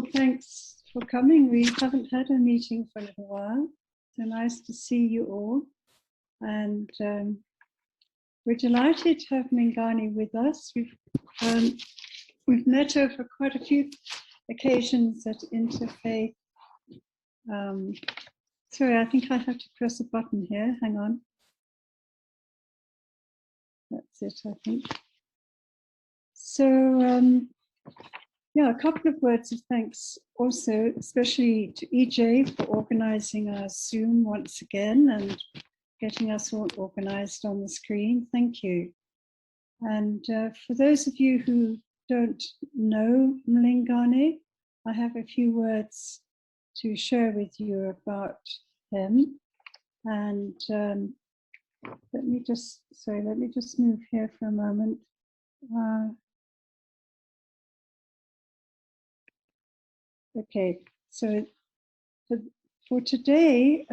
Thanks for coming. We haven't had a meeting for a little while. So nice to see you all. And we're delighted to have Mlingane with us. We've met over quite a few occasions at Interfaith. Sorry, I think I have to press a button here. Hang on. That's it, I think. So, yeah, a couple of words of thanks also, especially to EJ for organizing our Zoom once again and getting us all organized on the screen. Thank you. And for those of you who don't know Mlingane, I have a few words to share with you about him. And let me just move here for a moment. Okay, so for today,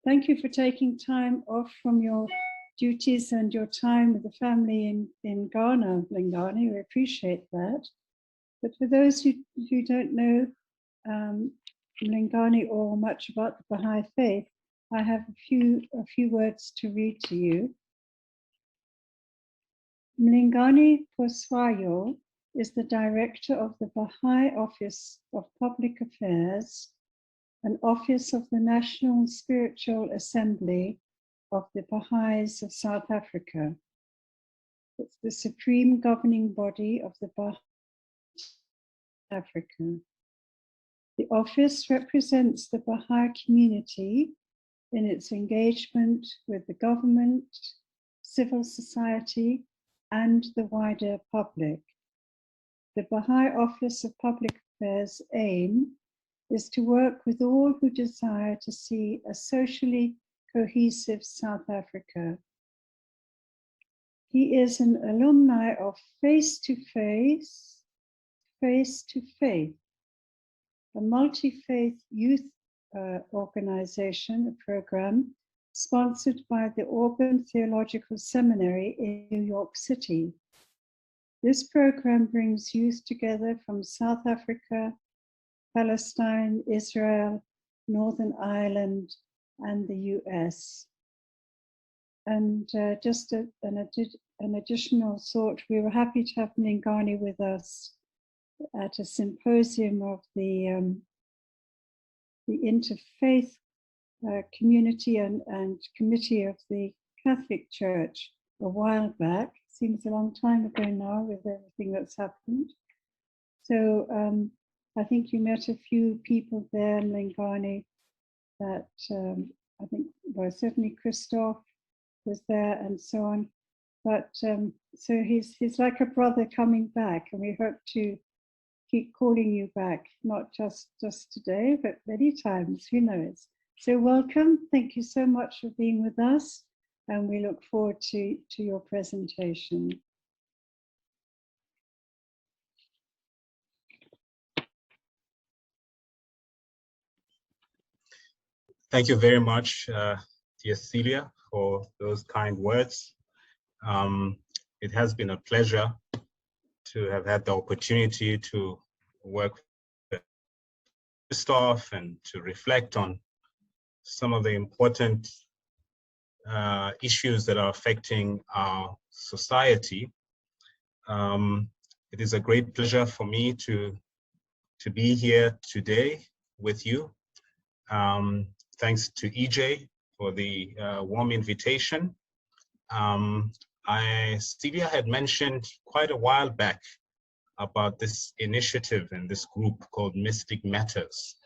thank you for taking time off from your duties and your time with the family in Ghana, Mlingane. We appreciate that. But for those who don't know Mlingane or much about the Bahá'í Faith, I have a few words to read to you. Mlingane Poswayo is the director of the Baha'i Office of Public Affairs, an office of the National Spiritual Assembly of the Baha'is of South Africa. It's the supreme governing body of the Baha'i Africa. The office represents the Baha'i community in its engagement with the government, civil society, and the wider public. The Baha'i Office of Public Affairs' aim is to work with all who desire to see a socially cohesive South Africa. He is an alumni of Face to Faith, a multi-faith youth organization, a program sponsored by the Auburn Theological Seminary in New York City. This program brings youth together from South Africa, Palestine, Israel, Northern Ireland, and the US. And just an additional thought, we were happy to have Mlingane with us at a symposium of the Interfaith community and committee of the Catholic Church a while back. Seems a long time ago now with everything that's happened. So I think you met a few people there, Mlingane, that I think, well, certainly Christoph was there and so on. But so he's like a brother coming back, and we hope to keep calling you back, not just today, but many times, who knows. So welcome, thank you so much for being with us, and we look forward to your presentation. Thank you very much, dear Celia, for those kind words. It has been a pleasure to have had the opportunity to work with staff and to reflect on some of the important issues that are affecting our society. It is a great pleasure for me to be here today with you. Thanks to EJ for the warm invitation. Celia had mentioned quite a while back about this initiative and this group called Mystic Matters.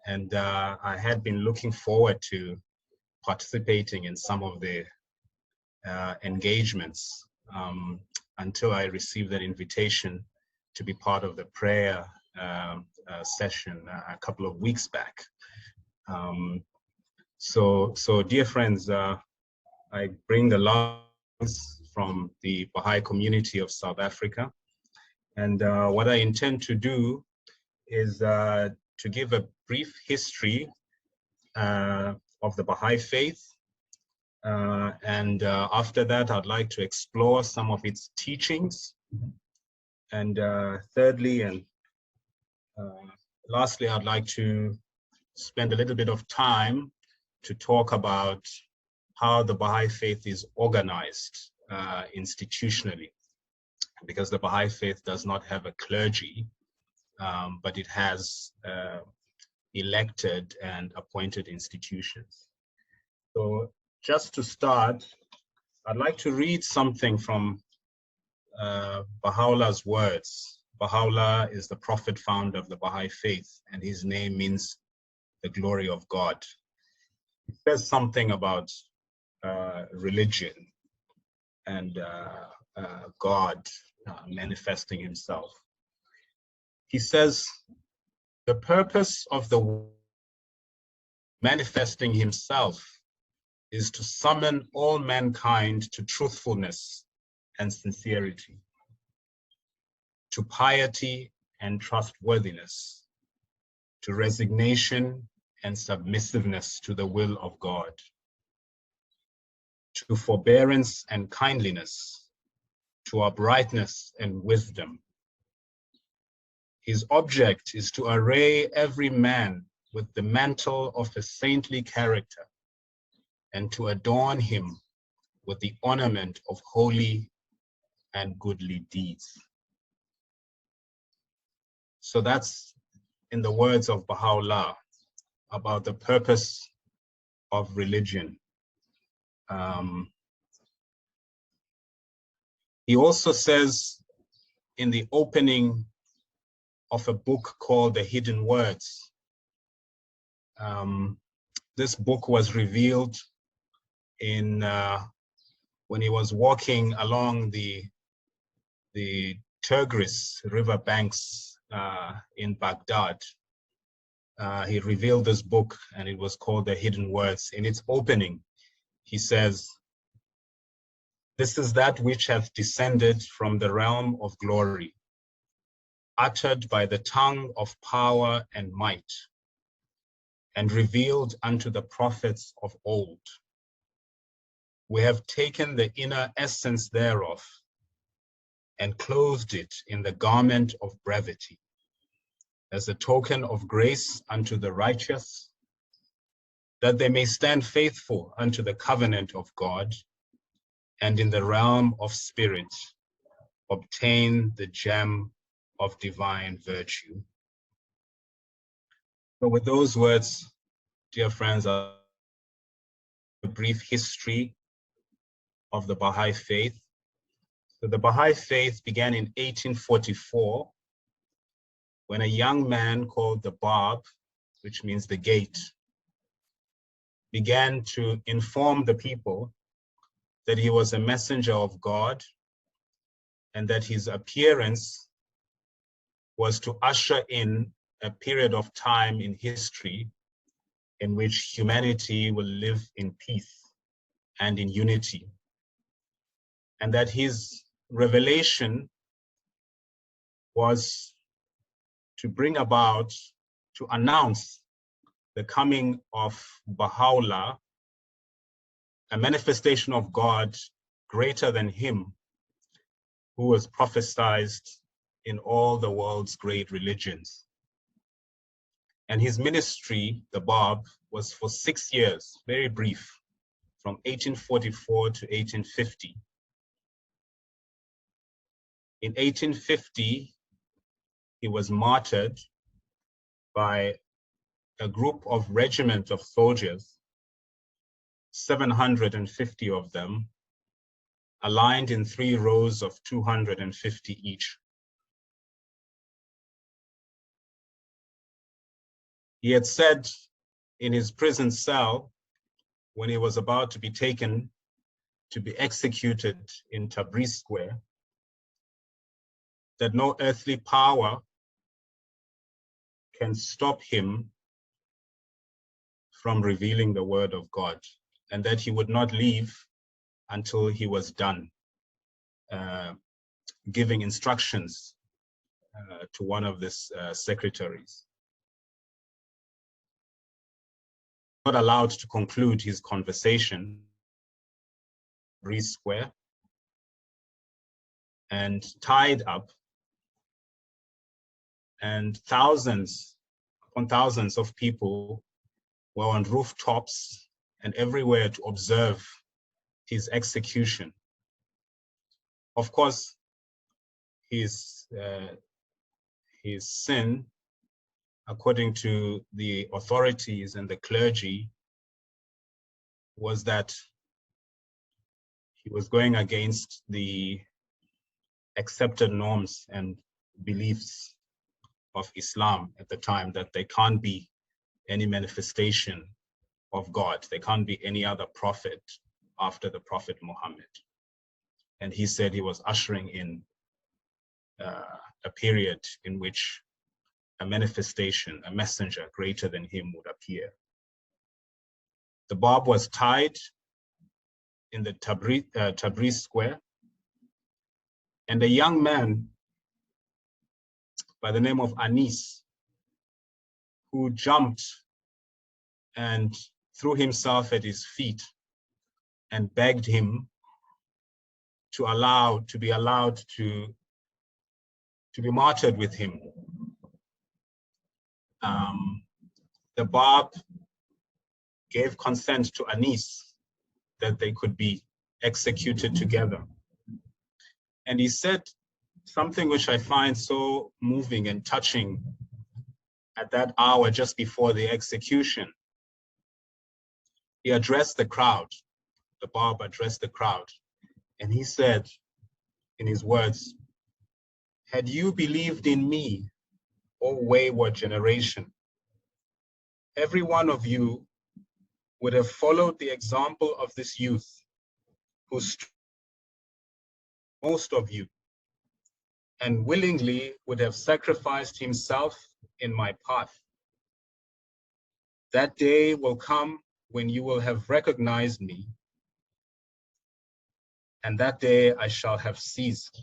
And I had been looking forward to participating in some of the engagements until I received that invitation to be part of the prayer session a couple of weeks back. So dear friends, I bring the love from the Baha'i community of South Africa. And what I intend to do is to give a brief history of the Baha'i Faith. And after that, I'd like to explore some of its teachings. And thirdly, and Lastly, I'd like to spend a little bit of time to talk about how the Baha'i Faith is organized institutionally, because the Baha'i Faith does not have a clergy, but it has elected and appointed institutions. So just to start, I'd like to read something from Baha'u'llah's words. Baha'u'lláh is the prophet founder of the Baha'i Faith, and his name means the glory of God. He says something about religion and God manifesting himself. He says, the purpose of the manifesting himself is to summon all mankind to truthfulness and sincerity, to piety and trustworthiness, to resignation and submissiveness to the will of God, to forbearance and kindliness, to uprightness and wisdom. His object is to array every man with the mantle of a saintly character and to adorn him with the ornament of holy and goodly deeds. So that's in the words of Baha'u'lláh about the purpose of religion. He also says in the opening of a book called The Hidden Words, this book was revealed in when he was walking along the Tigris river banks in Baghdad. He revealed this book, and it was called The Hidden Words. In its opening, he says, "This is that which hath descended from the realm of glory, uttered by the tongue of power and might, and revealed unto the prophets of old. We have taken the inner essence thereof and clothed it in the garment of brevity, as a token of grace unto the righteous, that they may stand faithful unto the covenant of God, and in the realm of spirit obtain the gem of divine virtue." So with those words, dear friends, a brief history of the Baha'i Faith. So the Baha'i Faith began in 1844 when a young man called the Bab, which means the gate, began to inform the people that he was a messenger of God and that his appearance was to usher in a period of time in history in which humanity will live in peace and in unity, and that his revelation was to bring about, to announce the coming of Baha'u'lláh, a manifestation of God greater than him, who was prophesied in all the world's great religions. And his ministry, the Bab, was for 6 years, very brief, from 1844 to 1850. In 1850, he was martyred by a group of regiment of soldiers, 750 of them, aligned in 3 rows of 250 each. He had said in his prison cell, when he was about to be taken to be executed in Tabriz Square, that no earthly power can stop him from revealing the word of God, and that he would not leave until he was done giving instructions to one of his secretaries. Not allowed to conclude his conversation, Tabriz Square, and tied up and thousands upon thousands of people were on rooftops and everywhere to observe his execution. Of course, his sin, according to the authorities and the clergy, was that he was going against the accepted norms and beliefs of Islam at the time, that there can't be any manifestation of God. There can't be any other prophet after the Prophet Muhammad. And he said he was ushering in a period in which a manifestation, a messenger greater than him would appear. The Bab was tied in the Tabriz Square, and a young man by the name of Anis, who jumped and threw himself at his feet and begged him to be allowed to be martyred with him. The Bab gave consent to Anis that they could be executed together. And he said something which I find so moving and touching at that hour just before the execution. He addressed the crowd. The Bab addressed the crowd. And he said in his words, "Had you believed in me, O wayward generation, every one of you would have followed the example of this youth, who most of you, and willingly would have sacrificed himself in my path. That day will come when you will have recognized me, and that day I shall have ceased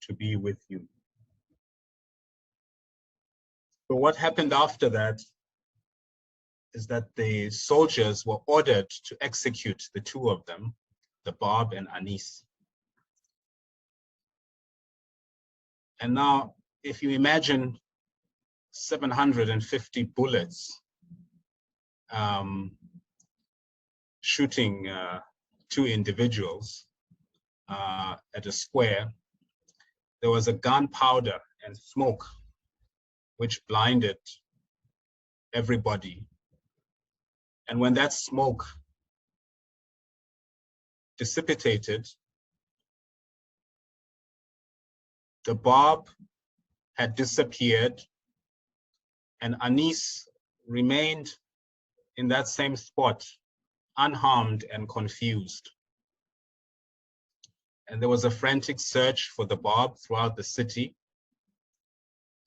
to be with you." So what happened after that is that the soldiers were ordered to execute the two of them, the Bab and Anis. And now, if you imagine 750 bullets shooting two individuals at a square, there was a gunpowder and smoke which blinded everybody. And when that smoke dissipated, the Bab had disappeared and Anis remained in that same spot, unharmed and confused. And there was a frantic search for the Bab throughout the city.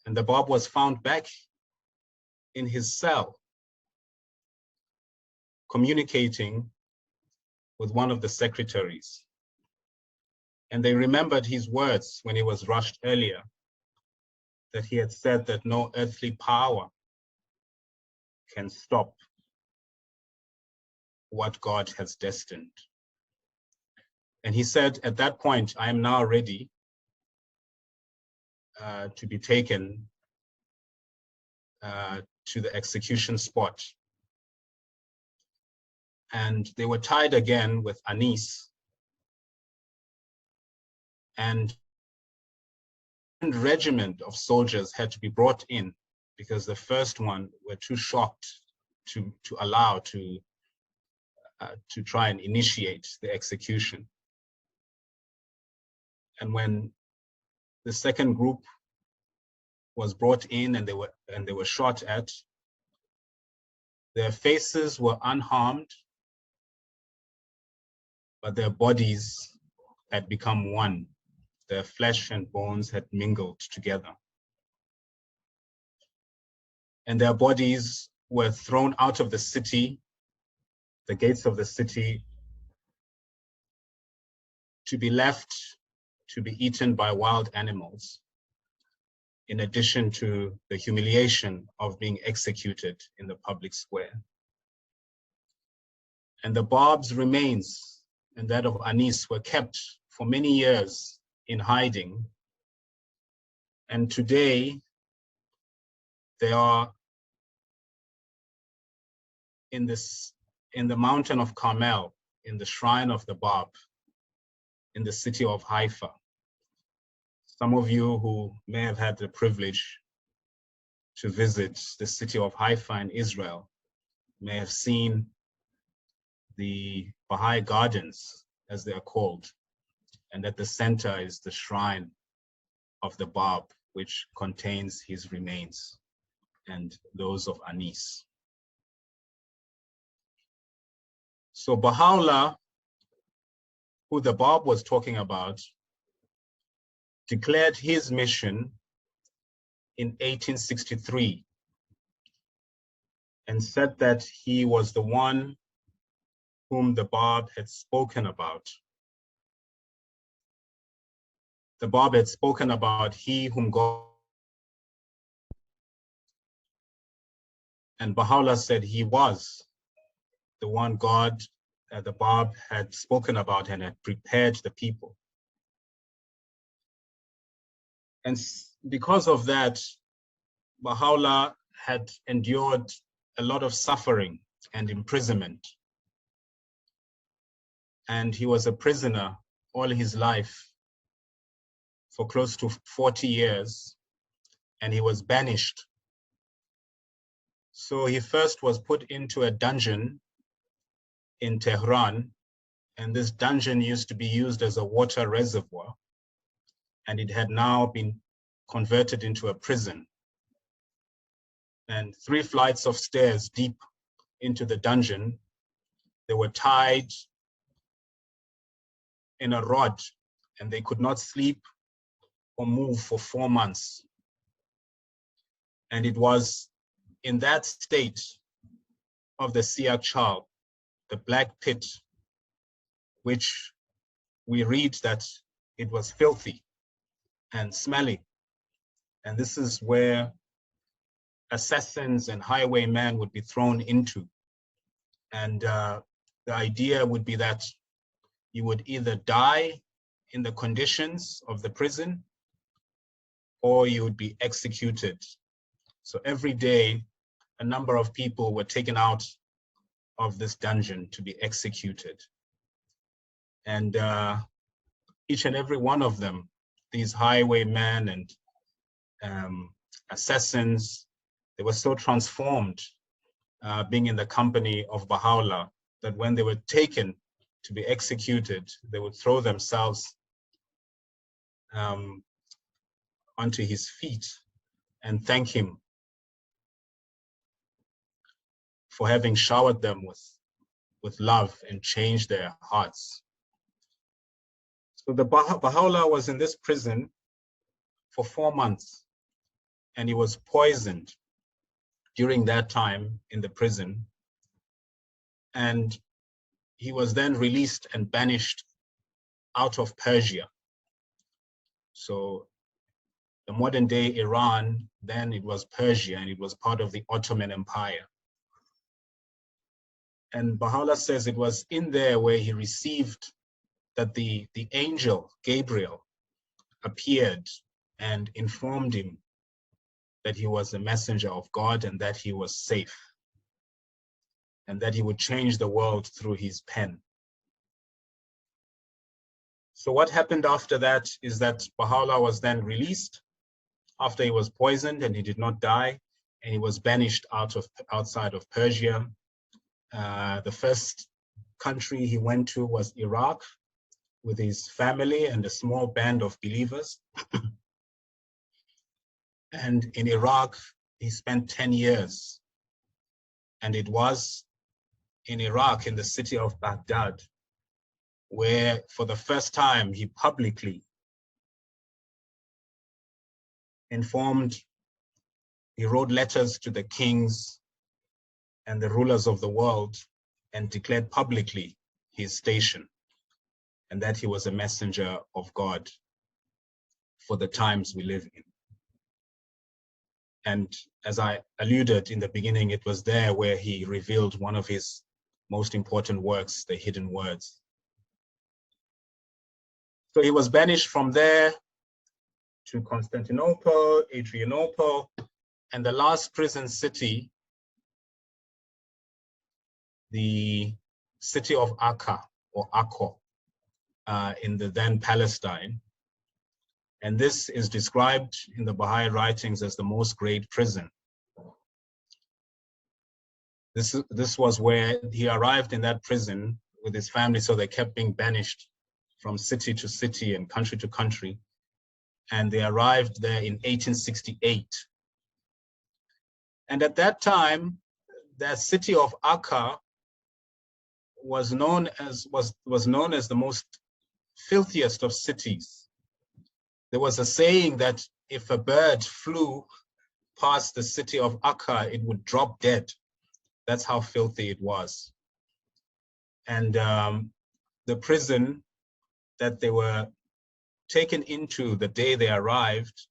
And the Bab was found back in his cell, communicating with one of the secretaries. And they remembered his words when he was rushed earlier, that he had said that no earthly power can stop what God has destined. And he said at that point, "I am now ready to be taken to the execution spot." And they were tied again with Anis. And a regiment of soldiers had to be brought in because the first one were too shocked to allow to try and initiate the execution. And when the second group was brought in and they were shot at, their faces were unharmed, but their bodies had become one. Their flesh and bones had mingled together. And their bodies were thrown out of the city, the gates of the city, to be left to be eaten by wild animals, in addition to the humiliation of being executed in the public square. And the Bab's remains and that of Anis were kept for many years in hiding. And today, they are in the mountain of Carmel, in the shrine of the Bab, in the city of Haifa. Some of you who may have had the privilege to visit the city of Haifa in Israel may have seen the Baha'i gardens, as they are called, and at the center is the shrine of the Bab, which contains his remains and those of Anis. So Baha'u'lláh, who the Bab was talking about, declared his mission in 1863 and said that he was the one whom the Bab had spoken about. The Bab had spoken about he whom God, and Baha'u'lláh said he was the one God, the Bab had spoken about and had prepared the people. And because of that, Baha'u'lláh had endured a lot of suffering and imprisonment. And he was a prisoner all his life for close to 40 years, and he was banished. So he first was put into a dungeon in Tehran, and this dungeon used to be used as a water reservoir, and it had now been converted into a prison. And 3 flights of stairs deep into the dungeon, they were tied in a rod, and they could not sleep or move for 4 months. And it was in that state of the Siak-Chal, the black pit, which we read that it was filthy and smelly. And this is where assassins and highwaymen would be thrown into. And the idea would be that you would either die in the conditions of the prison, or you would be executed. So every day, a number of people were taken out of this dungeon to be executed. And each and every one of them, these highwaymen and assassins, they were so transformed being in the company of Baha'u'lláh that when they were taken to be executed, they would throw themselves onto his feet and thank him for having showered them with love and changed their hearts. So the Baha'u'lláh was in this prison for 4 months, and he was poisoned during that time in the prison. And he was then released and banished out of Persia. So the modern day Iran, then it was Persia, and it was part of the Ottoman Empire. And Baha'u'lláh says it was in there where he received that the angel Gabriel appeared and informed him that he was a messenger of God and that he was safe, and that he would change the world through his pen. So what happened after that is that Baha'u'lláh was then released after he was poisoned, and he did not die, and he was banished outside of Persia. The first country he went to was Iraq with his family and a small band of believers. And in Iraq, he spent 10 years. And it was in Iraq, in the city of Baghdad, where for the first time he publicly he wrote letters to the kings and the rulers of the world and declared publicly his station, and that he was a messenger of God for the times we live in. And as I alluded in the beginning, it was there where he revealed one of his most important works, the Hidden Words. So he was banished from there to Constantinople, Adrianople, And the last prison city, the city of Akka or Akko in the then Palestine. And this is described in the Baha'i writings as the most great prison. This was where he arrived in that prison with his family, so they kept being banished from city to city and country to country. And they arrived there in 1868. And at that time, the city of Akka was known as the most filthiest of cities. There was a saying that if a bird flew past the city of Akka, it would drop dead. That's how filthy it was. And the prison that they were taken into the day they arrived,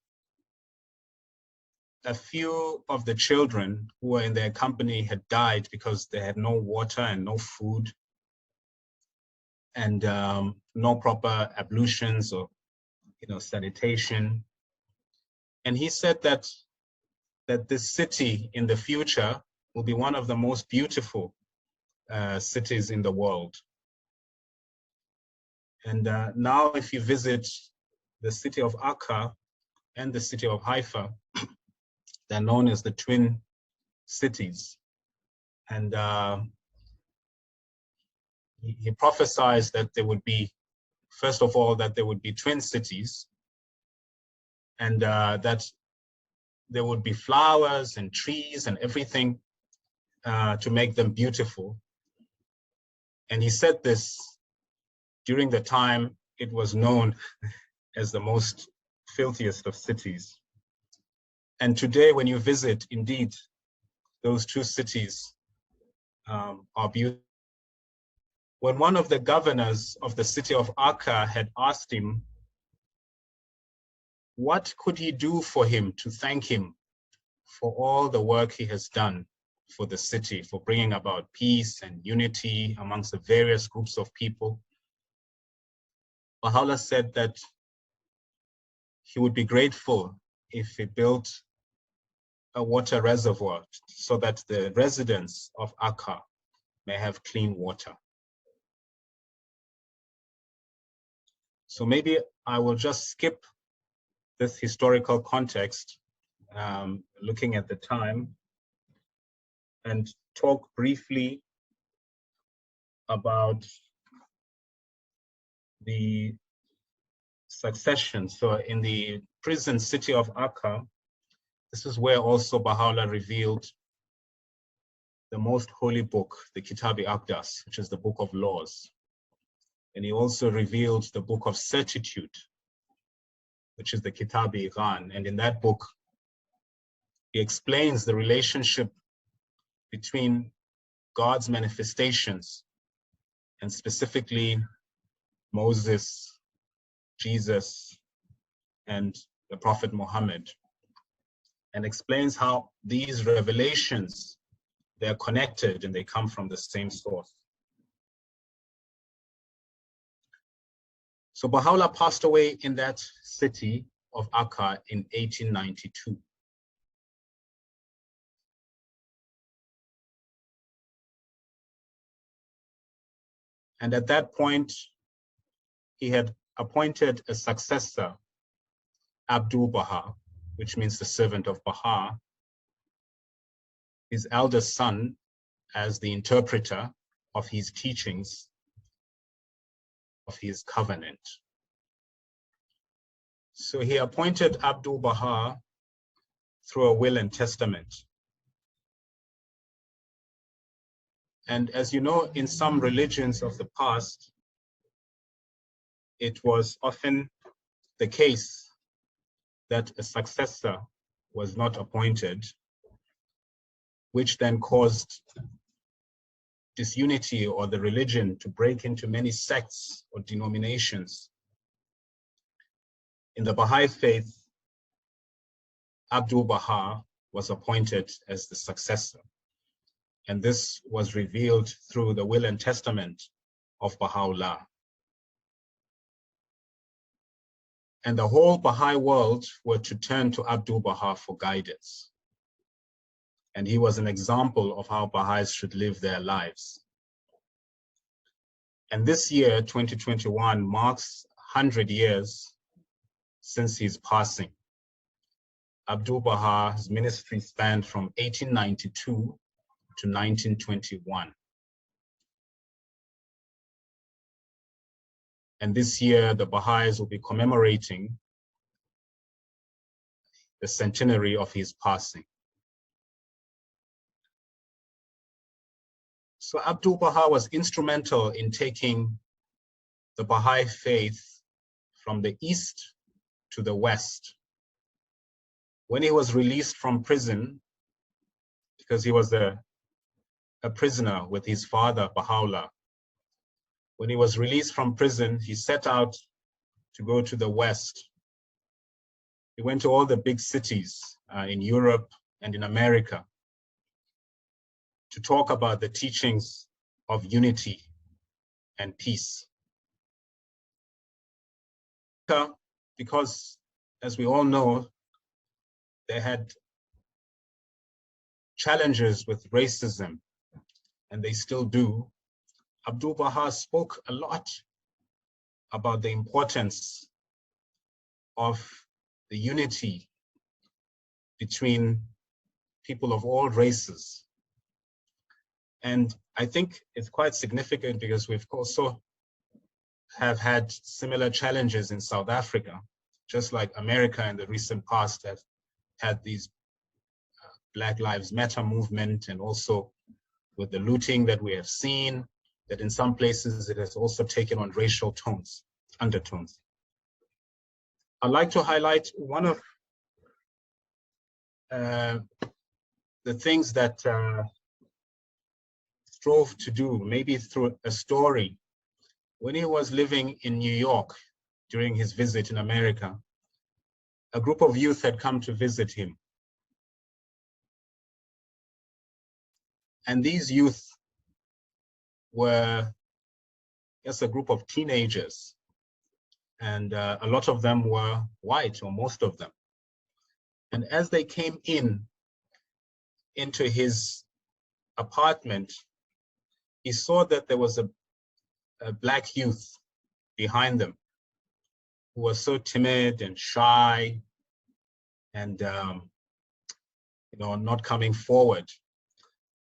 a few of the children who were in their company had died because they had no water and no food and no proper ablutions or sanitation. And he said that this city in the future will be one of the most beautiful cities in the world. And now if you visit the city of Akka and the city of Haifa, they're known as the twin cities. And he prophesied that there would be, first of all, that there would be twin cities, and that there would be flowers and trees and everything to make them beautiful. And he said this during the time it was known as the most filthiest of cities. And today, when you visit, indeed, those two cities are beautiful. When one of the governors of the city of Akka had asked him, what could he do for him to thank him for all the work he has done for the city, for bringing about peace and unity amongst the various groups of people, Baha'u'lláh said that he would be grateful if he built a water reservoir so that the residents of Akka may have clean water. So maybe I will just skip this historical context, looking at the time, and talk briefly about the succession. So in the prison city of Akka, this is where also Baha'u'lláh revealed the most holy book, the Kitab-i-Aqdas, which is the book of laws. And he also revealed the book of certitude, which is the Kitab-i-Ghan. And in that book, he explains the relationship between God's manifestations, and specifically Moses, Jesus, and the Prophet Muhammad, and explains how these revelations, they're connected and they come from the same source. So Baha'u'lláh passed away in that city of Akka in 1892. And at that point, he had appointed a successor, Abdul-Baha, which means the servant of Baha, his eldest son, as the interpreter of his teachings, of his covenant. So he appointed Abdul-Baha through a will and testament. And as you know, in some religions of the past, it was often the case that a successor was not appointed, which then caused disunity or the religion to break into many sects or denominations. In the Bahá'í Faith, Abdul-Baha was appointed as the successor. And this was revealed through the will and testament of Baha'u'lláh. And the whole Baha'i world were to turn to Abdul-Baha for guidance. and he was an example of how Baha'is should live their lives. And this year, 2021, marks 100 years since his passing. Abdu'l-Baha's ministry spanned from 1892 to 1921. And this year, the Baha'is will be commemorating the centenary of his passing. So Abdu'l-Baha was instrumental in taking the Bahá'í Faith from the East to the West. When he was released from prison, because he was a prisoner with his father, Bahá'u'lláh, when he was released from prison, he set out to go to the West. He went to all the big cities in Europe and in America to talk about the teachings of unity and peace. Because, as we all know, they had challenges with racism, and they still do. Abdu'l-Baha spoke a lot about the importance of the unity between people of all races. And I think it's quite significant because we've also have had similar challenges in South Africa, just like America in the recent past have had these Black Lives Matter movement, and also with the looting that we have seen, that in some places it has also taken on racial undertones. I'd like to highlight one of the things that strove to do, maybe through a story. When he was living in New York during his visit in America, a group of youth had come to visit him. And these youth were just a group of teenagers. And a lot of them were white, or most of them. And as they came into his apartment, he saw that there was a Black youth behind them who was so timid and shy and not coming forward.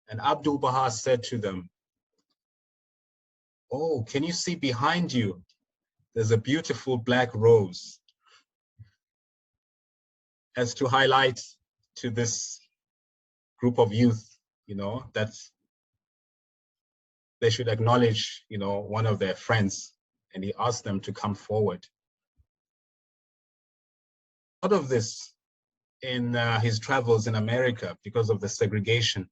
And Abdu'l-Baha said to them, "Oh, can you see behind you? There's a beautiful black rose," as to highlight to this group of youth, that they should acknowledge, one of their friends, and he asked them to come forward. Out of this in his travels in America because of the segregation.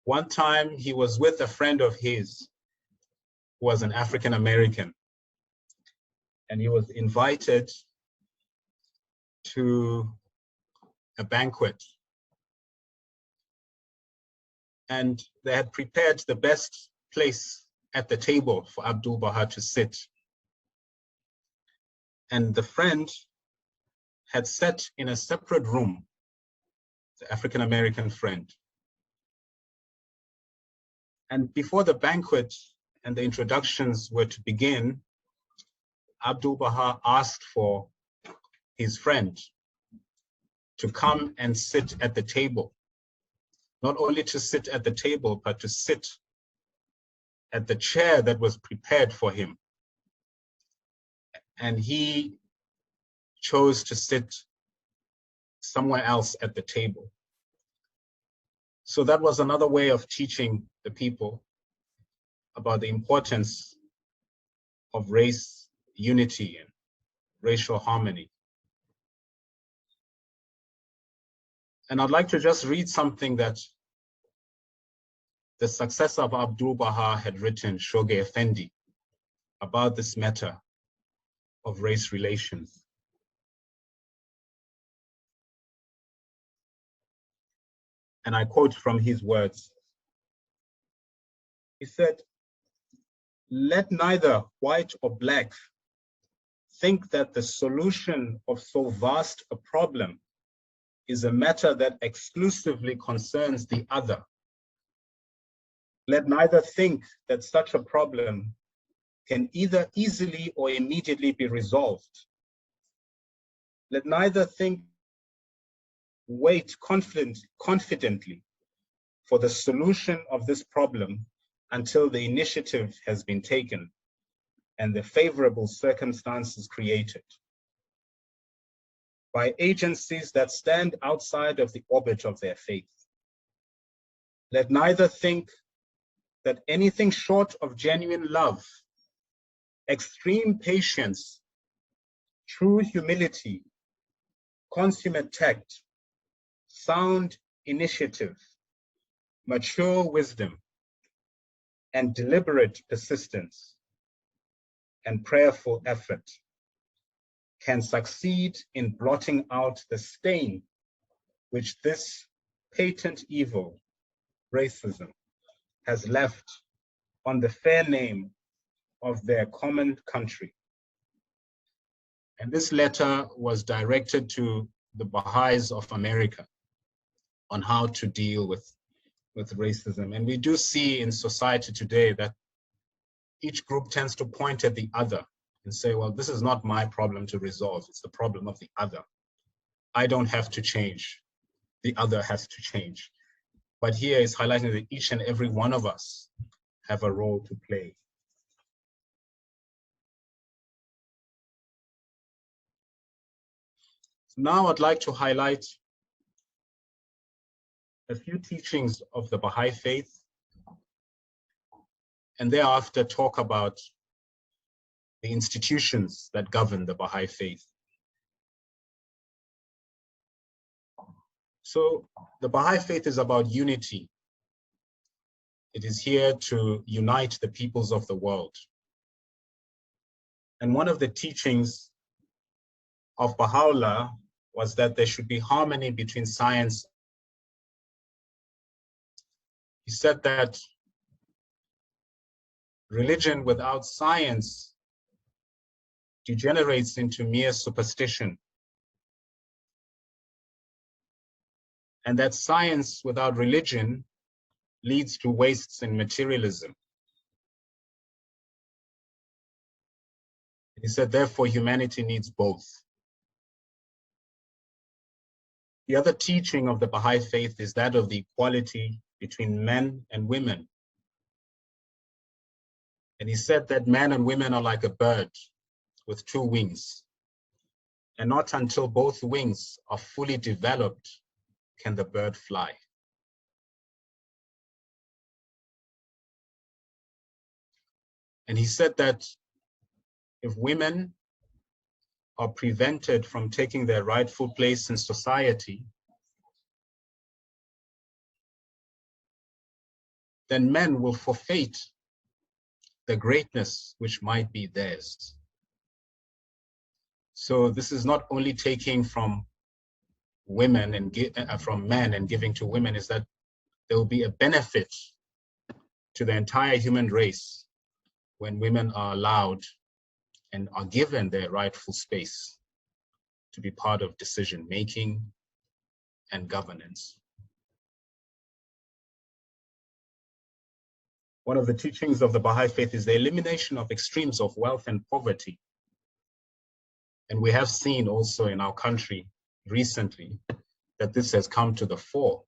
One time he was with a friend of his who was an African American, and he was invited to a banquet. And they had prepared the best place at the table for Abdu'l-Baha to sit. And the friend had sat in a separate room, the African American friend. And before the banquet and the introductions were to begin, Abdu'l-Baha asked for his friend to come and sit at the table. Not only to sit at the table, but to sit at the chair that was prepared for him. And he chose to sit somewhere else at the table. So that was another way of teaching the people about the importance of race unity and racial harmony. And I'd like to just read something that the successor of Abdu'l-Baha had written, Shoghi Effendi, about this matter of race relations. And I quote from his words. He said, "Let neither white or black think that the solution of so vast a problem is a matter that exclusively concerns the other. Let neither think that such a problem can either easily or immediately be resolved. Let neither think wait confidently for the solution of this problem until the initiative has been taken and the favorable circumstances created by agencies that stand outside of the orbit of their faith. Let neither think that anything short of genuine love, extreme patience, true humility, consummate tact, sound initiative, mature wisdom, and deliberate persistence and prayerful effort can succeed in blotting out the stain which this patent evil, racism, has left on the fair name of their common country. And this letter was directed to the Baha'is of America on how to deal with racism. And we do see in society today that each group tends to point at the other and say, well, this is not my problem to resolve, it's the problem of the other. I don't have to change, the other has to change. But here is highlighting that each and every one of us have a role to play. So now I'd like to highlight a few teachings of the Baha'i Faith, and thereafter talk about the institutions that govern the Baha'i Faith. So the Baha'i Faith is about unity. It is here to unite the peoples of the world. And one of the teachings of Bahá'u'lláh was that there should be harmony between science. He said that religion without science degenerates into mere superstition, and that science without religion leads to wastes in materialism. He said, therefore, humanity needs both. The other teaching of the Baha'i Faith is that of the equality between men and women. And he said that men and women are like a bird with two wings. And not until both wings are fully developed can the bird fly. And he said that if women are prevented from taking their rightful place in society, then men will forfeit the greatness which might be theirs. So this is not only taking from women and from men and giving to women, is that there will be a benefit to the entire human race when women are allowed and are given their rightful space to be part of decision-making and governance. One of the teachings of the Baha'i Faith is the elimination of extremes of wealth and poverty. And we have seen also in our country recently that this has come to the fore,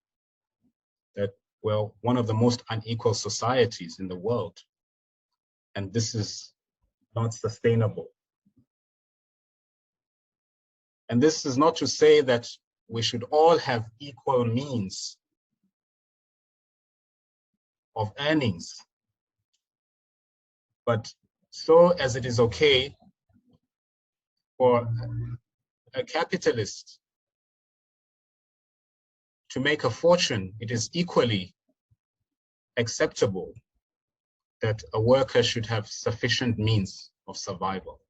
that we're one of the most unequal societies in the world. And this is not sustainable. And this is not to say that we should all have equal means of earnings, but so as it is okay for a capitalist to make a fortune, it is equally acceptable that a worker should have sufficient means of survival.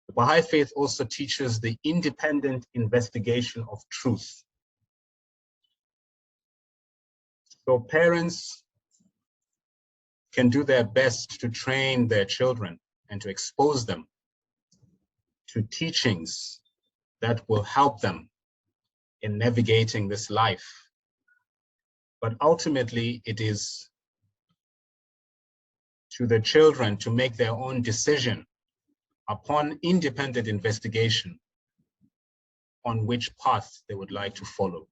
The Baha'i Faith also teaches the independent investigation of truth. So parents can do their best to train their children and to expose them to teachings that will help them in navigating this life. But ultimately, it is to the children to make their own decision upon independent investigation on which path they would like to follow.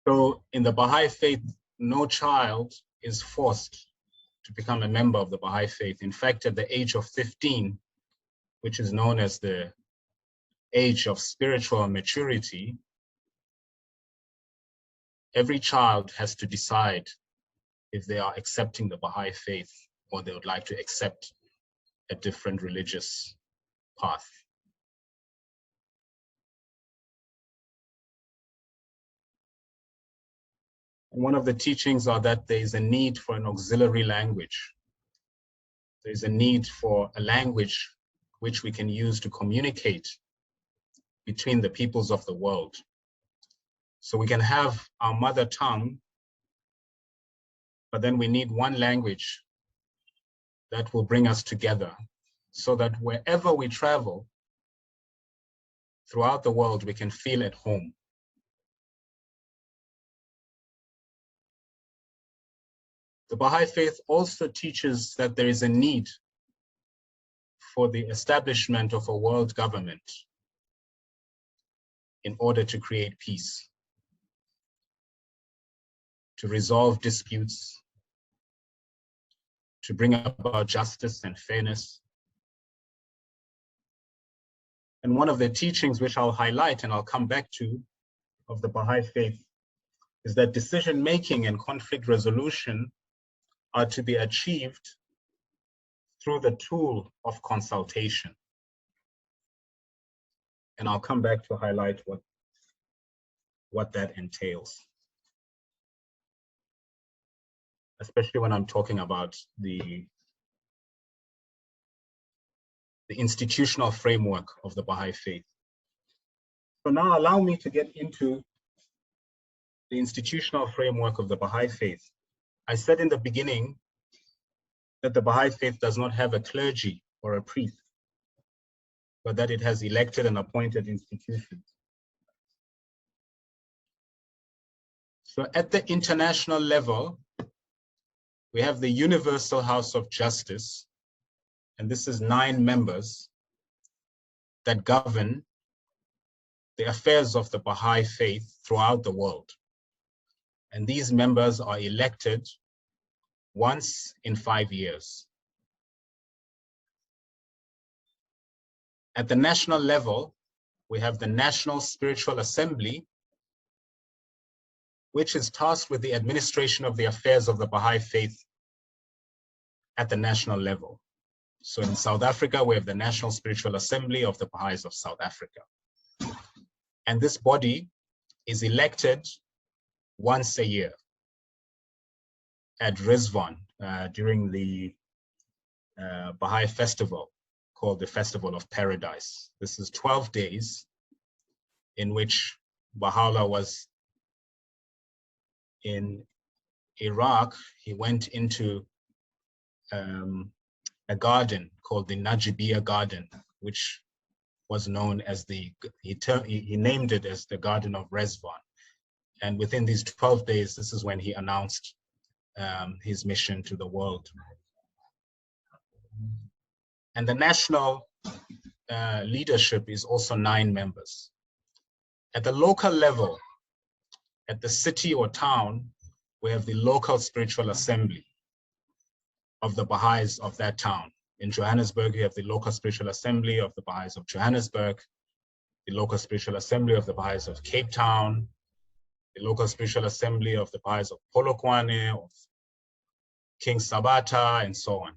So in the Baha'i Faith, no child is forced to become a member of the Baha'i Faith. In fact, at the age of 15, which is known as the age of spiritual maturity, every child has to decide if they are accepting the Baha'i Faith or they would like to accept a different religious path. And one of the teachings are that there is a need for an auxiliary language. There is a need for a language which we can use to communicate between the peoples of the world. So we can have our mother tongue, but then we need one language that will bring us together so that wherever we travel throughout the world, we can feel at home. The Baha'i Faith also teaches that there is a need for the establishment of a world government in order to create peace, to resolve disputes, to bring about justice and fairness. And one of the teachings which I'll highlight and I'll come back to of the Baha'i Faith is that decision-making and conflict resolution are to be achieved through the tool of consultation. And I'll come back to highlight what that entails, especially when I'm talking about the institutional framework of the Baha'i Faith. So now allow me to get into the institutional framework of the Baha'i Faith. I said in the beginning that the Baha'i Faith does not have a clergy or a priest, but that it has elected and appointed institutions. So at the international level, we have the Universal House of Justice, and this is 9 members that govern the affairs of the Baha'i Faith throughout the world. And these members are elected once in 5 years. At the national level, we have the National Spiritual Assembly, which is tasked with the administration of the affairs of the Baha'i Faith at the national level. So in South Africa, we have the National Spiritual Assembly of the Baha'is of South Africa. And this body is elected once a year at Rizwan during the Baha'i festival called the Festival of Paradise. This is 12 days in which Baha'u'lláh was in Iraq. He went into a garden called the Najibiyya Garden, which was known as he named it as the Garden of Rizwan. And within these 12 days, this is when he announced his mission to the world. And the national leadership is also 9 members. At the local level, at the city or town, we have the local spiritual assembly of the Baha'is of that town. In Johannesburg, you have the local spiritual assembly of the Baha'is of Johannesburg, the local spiritual assembly of the Baha'is of Cape Town, the local spiritual assembly of the Baha'is of Polokwane, of King Sabata, and so on.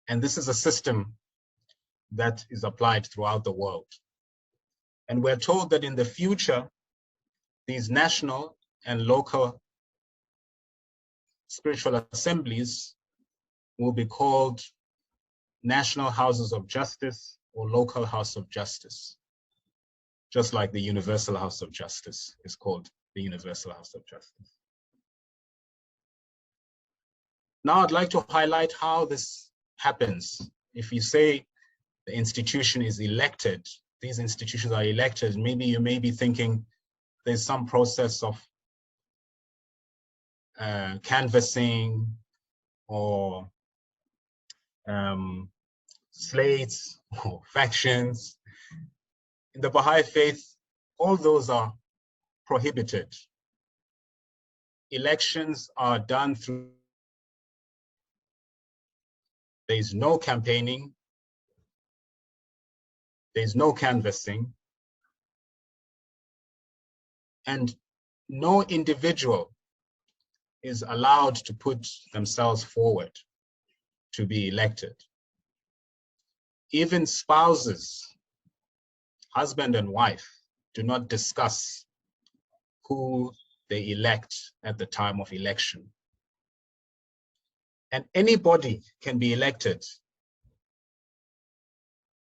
And this is a system that is applied throughout the world. And we're told that in the future, these national and local spiritual assemblies will be called national houses of justice or local house of justice, just like the Universal House of Justice is called the Universal House of Justice. Now I'd like to highlight how this happens. If you say the institution is elected. These institutions are elected. Maybe you may be thinking there's some process of canvassing or slates or factions. In the Baha'i Faith, all those are prohibited. Elections are done through, there is no campaigning, there is no canvassing, and no individual is allowed to put themselves forward to be elected. Even spouses, husband and wife, do not discuss who they elect at the time of election. And anybody can be elected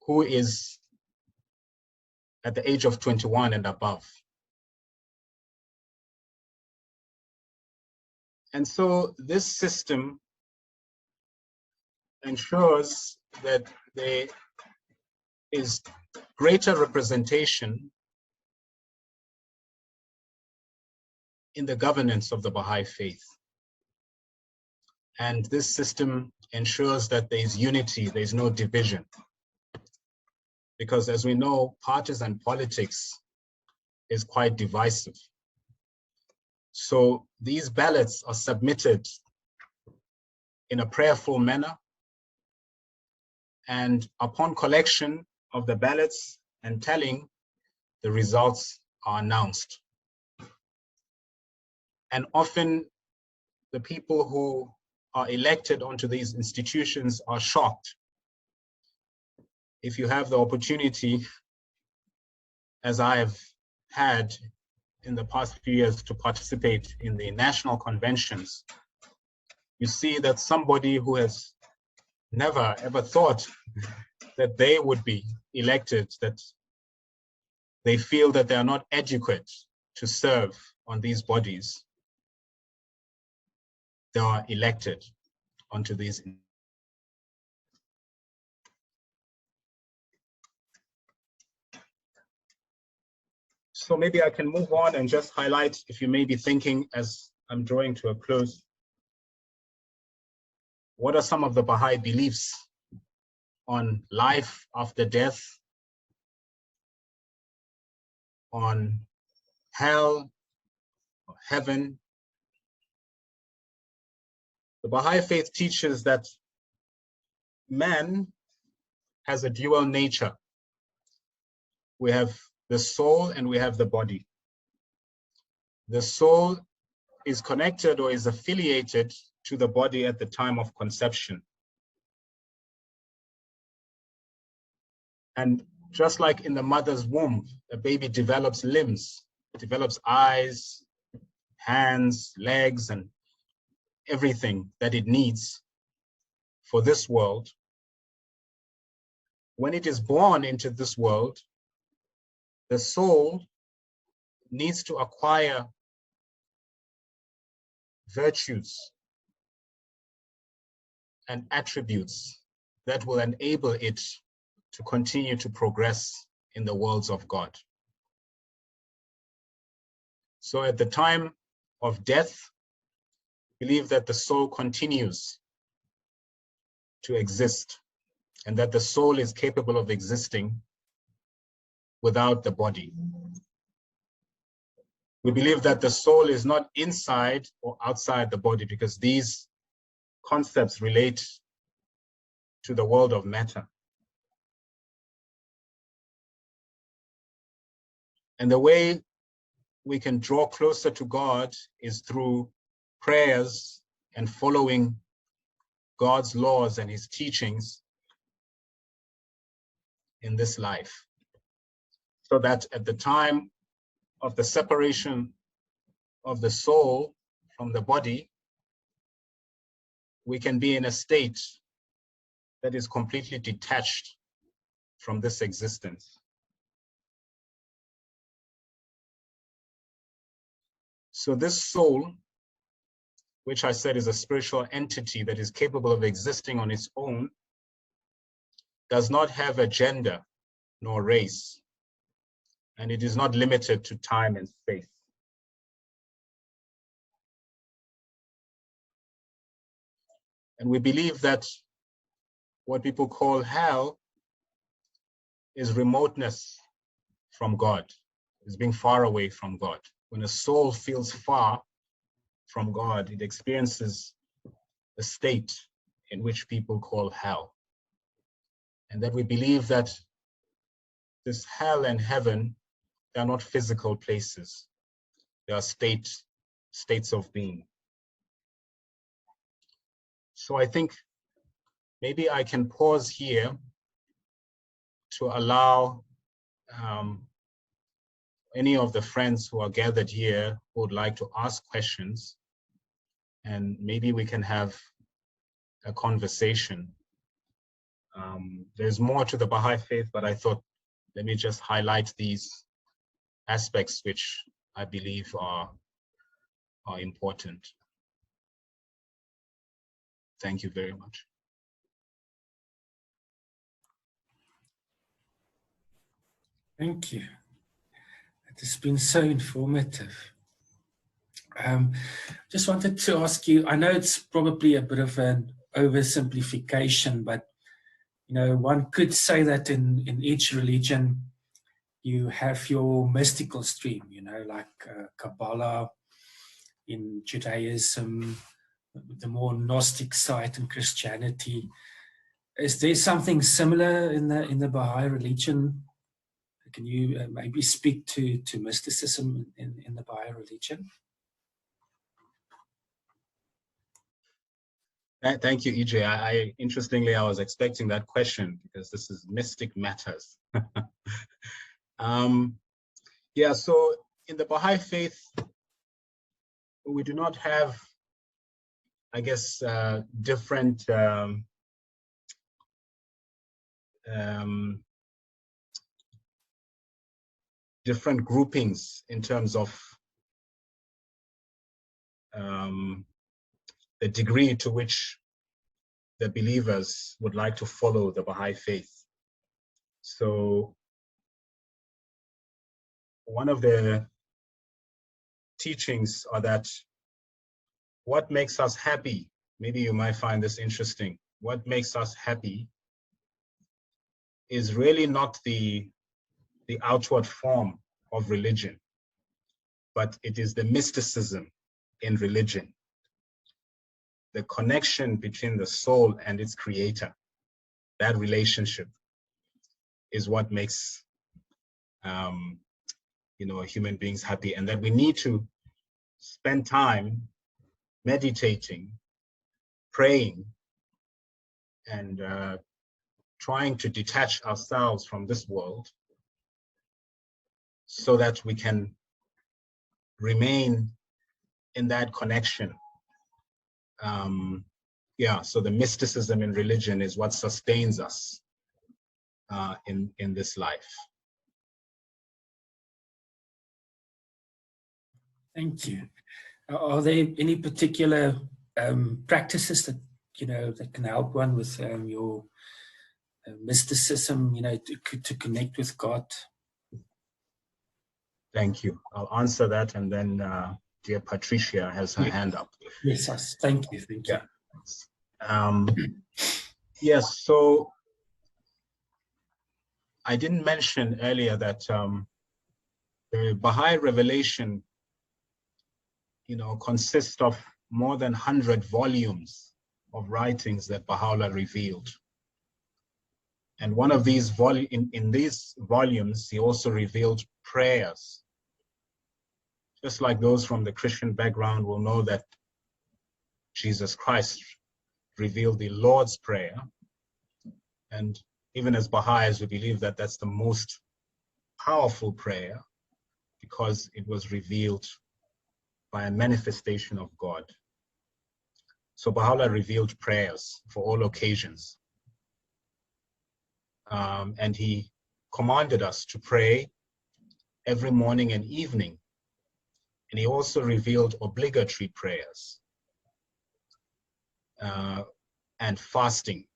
who is at the age of 21 and above. And so this system ensures that there is greater representation in the governance of the Baha'i Faith. And this system ensures that there is unity, there is no division. Because as we know, partisan politics is quite divisive. So these ballots are submitted in a prayerful manner, and upon collection of the ballots and tallying, the results are announced. And often the people who are elected onto these institutions are shocked. If you have the opportunity, as I have had in the past few years, to participate in the national conventions, you see that somebody who has never ever thought that they would be elected, that they feel that they are not adequate to serve on these bodies, they are elected onto these. So maybe I can move on and just highlight, if you may be thinking as I'm drawing to a close, what are some of the Baha'i beliefs on life after death, on hell, or heaven? The Baha'i Faith teaches that man has a dual nature. We have the soul and we have the body. The soul is connected or is affiliated to the body at the time of conception. And just like in the mother's womb, a baby develops limbs, develops eyes, hands, legs, and everything that it needs for this world. When it is born into this world, the soul needs to acquire virtues and attributes that will enable it to continue to progress in the worlds of God. So at the time of death, believe that the soul continues to exist and that the soul is capable of existing without the body. We believe that the soul is not inside or outside the body, because these concepts relate to the world of matter. And the way we can draw closer to God is through prayers and following God's laws and his teachings in this life, so that at the time of the separation of the soul from the body, we can be in a state that is completely detached from this existence. So this soul, which I said is a spiritual entity that is capable of existing on its own, does not have a gender nor race, and it is not limited to time and space. And we believe that what people call hell is remoteness from God, is being far away from God. When a soul feels far from God, it experiences a state in which people call hell. And that we believe that this hell and heaven, they are not physical places. They are states of being. So I think maybe I can pause here to allow any of the friends who are gathered here who would like to ask questions, and maybe we can have a conversation. There's more to the Baha'i faith, but I thought, let me just highlight these aspects which I believe are important. Thank you very much. Thank you. It has been so informative. Just wanted to ask you, I know it's probably a bit of an oversimplification, but you know, one could say that in each religion you have your mystical stream, you know, like Kabbalah in Judaism, the more Gnostic side in Christianity. Is there something similar in the Baha'i religion? Can you maybe speak to mysticism in the Baha'i religion? Thank you, EJ. Interestingly, I was expecting that question because this is mystic matters. Yeah, so in the Baha'i faith, we do not have, I guess, different different groupings in terms of the degree to which the believers would like to follow the Baha'i faith. So one of the teachings are that what makes us happy, maybe you might find this interesting, what makes us happy is really not the outward form of religion, but it is the mysticism in religion, the connection between the soul and its creator. That relationship is what makes you know, human beings happy, and that we need to spend time meditating, praying, and trying to detach ourselves from this world so that we can remain in that connection. Yeah, so the mysticism in religion is what sustains us in this life. Thank you. Are there any particular practices that, you know, that can help one with your mysticism, you know, to connect with God? Thank you. I'll answer that, and then dear Patricia has her hand up. Yes, thank you. Thank you. Yeah. Yes, so I didn't mention earlier that the Baha'i revelation, you know, consists of more than 100 volumes of writings that Baha'u'lláh revealed. And one of these in these volumes, he also revealed prayers. Just like those from the Christian background will know that Jesus Christ revealed the Lord's Prayer. And even as Baha'is, we believe that that's the most powerful prayer because it was revealed by a manifestation of God. So Baha'u'lláh revealed prayers for all occasions. And he commanded us to pray every morning and evening. And he also revealed obligatory prayers and fasting.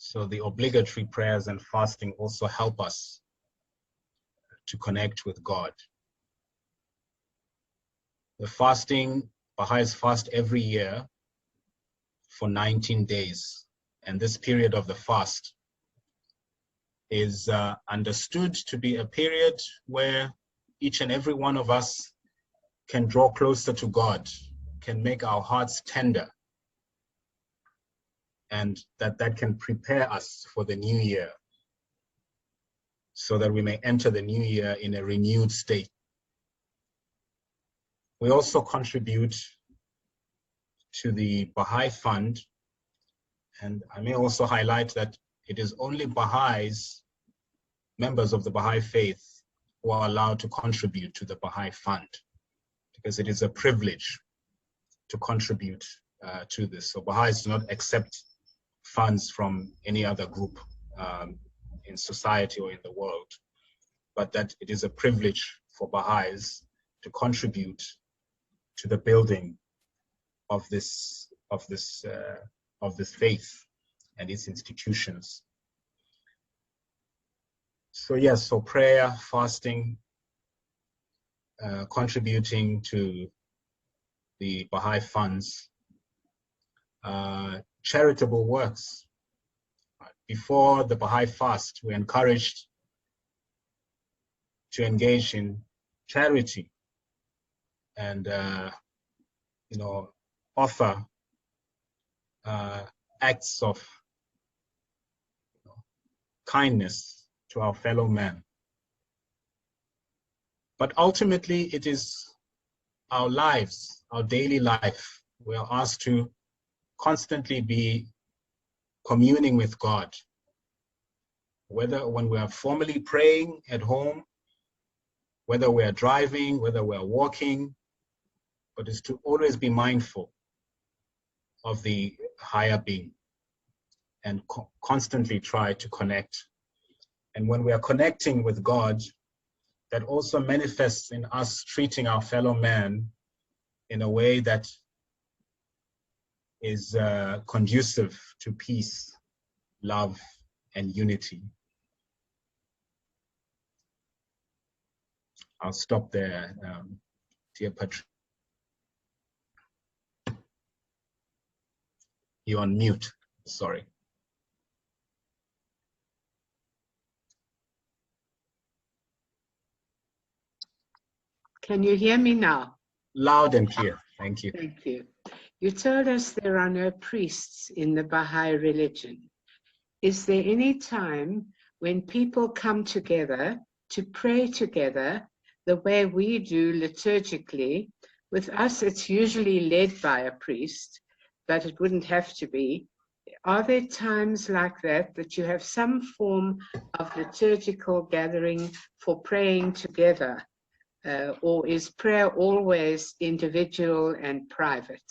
So the obligatory prayers and fasting also help us to connect with God. The fasting, Baha'is fast every year for 19 days. And this period of the fast is understood to be a period where each and every one of us can draw closer to God, can make our hearts tender, and that can prepare us for the new year so that we may enter the new year in a renewed state. We also contribute to the Baha'i Fund, and I may also highlight that it is only Baha'is, members of the Bahá'í Faith, who are allowed to contribute to the Baha'i Fund, because it is a privilege to contribute to this. So Baha'is do not accept funds from any other group in society or in the world, but that it is a privilege for Baha'is to contribute to the building of this faith and its institutions. So yes, so prayer, fasting, contributing to the Baha'i funds, charitable works. Before the Baha'i fast, we're encouraged to engage in charity and offer acts of kindness to our fellow man. But ultimately, it is our lives, our daily life. We are asked to constantly be communing with God, whether when we are formally praying at home, whether we are driving, whether we are walking, but is to always be mindful of the higher being and constantly try to connect. And when we are connecting with God, that also manifests in us treating our fellow man in a way that is conducive to peace, love, and unity. I'll stop there, dear Patricia. You're on mute, sorry. Can you hear me now? Loud and clear, thank you. Thank you. You told us there are no priests in the Baha'i religion. Is there any time when people come together to pray together the way we do liturgically? With us, it's usually led by a priest, but it wouldn't have to be. Are there times like that that you have some form of liturgical gathering for praying together? Or is prayer always individual and private?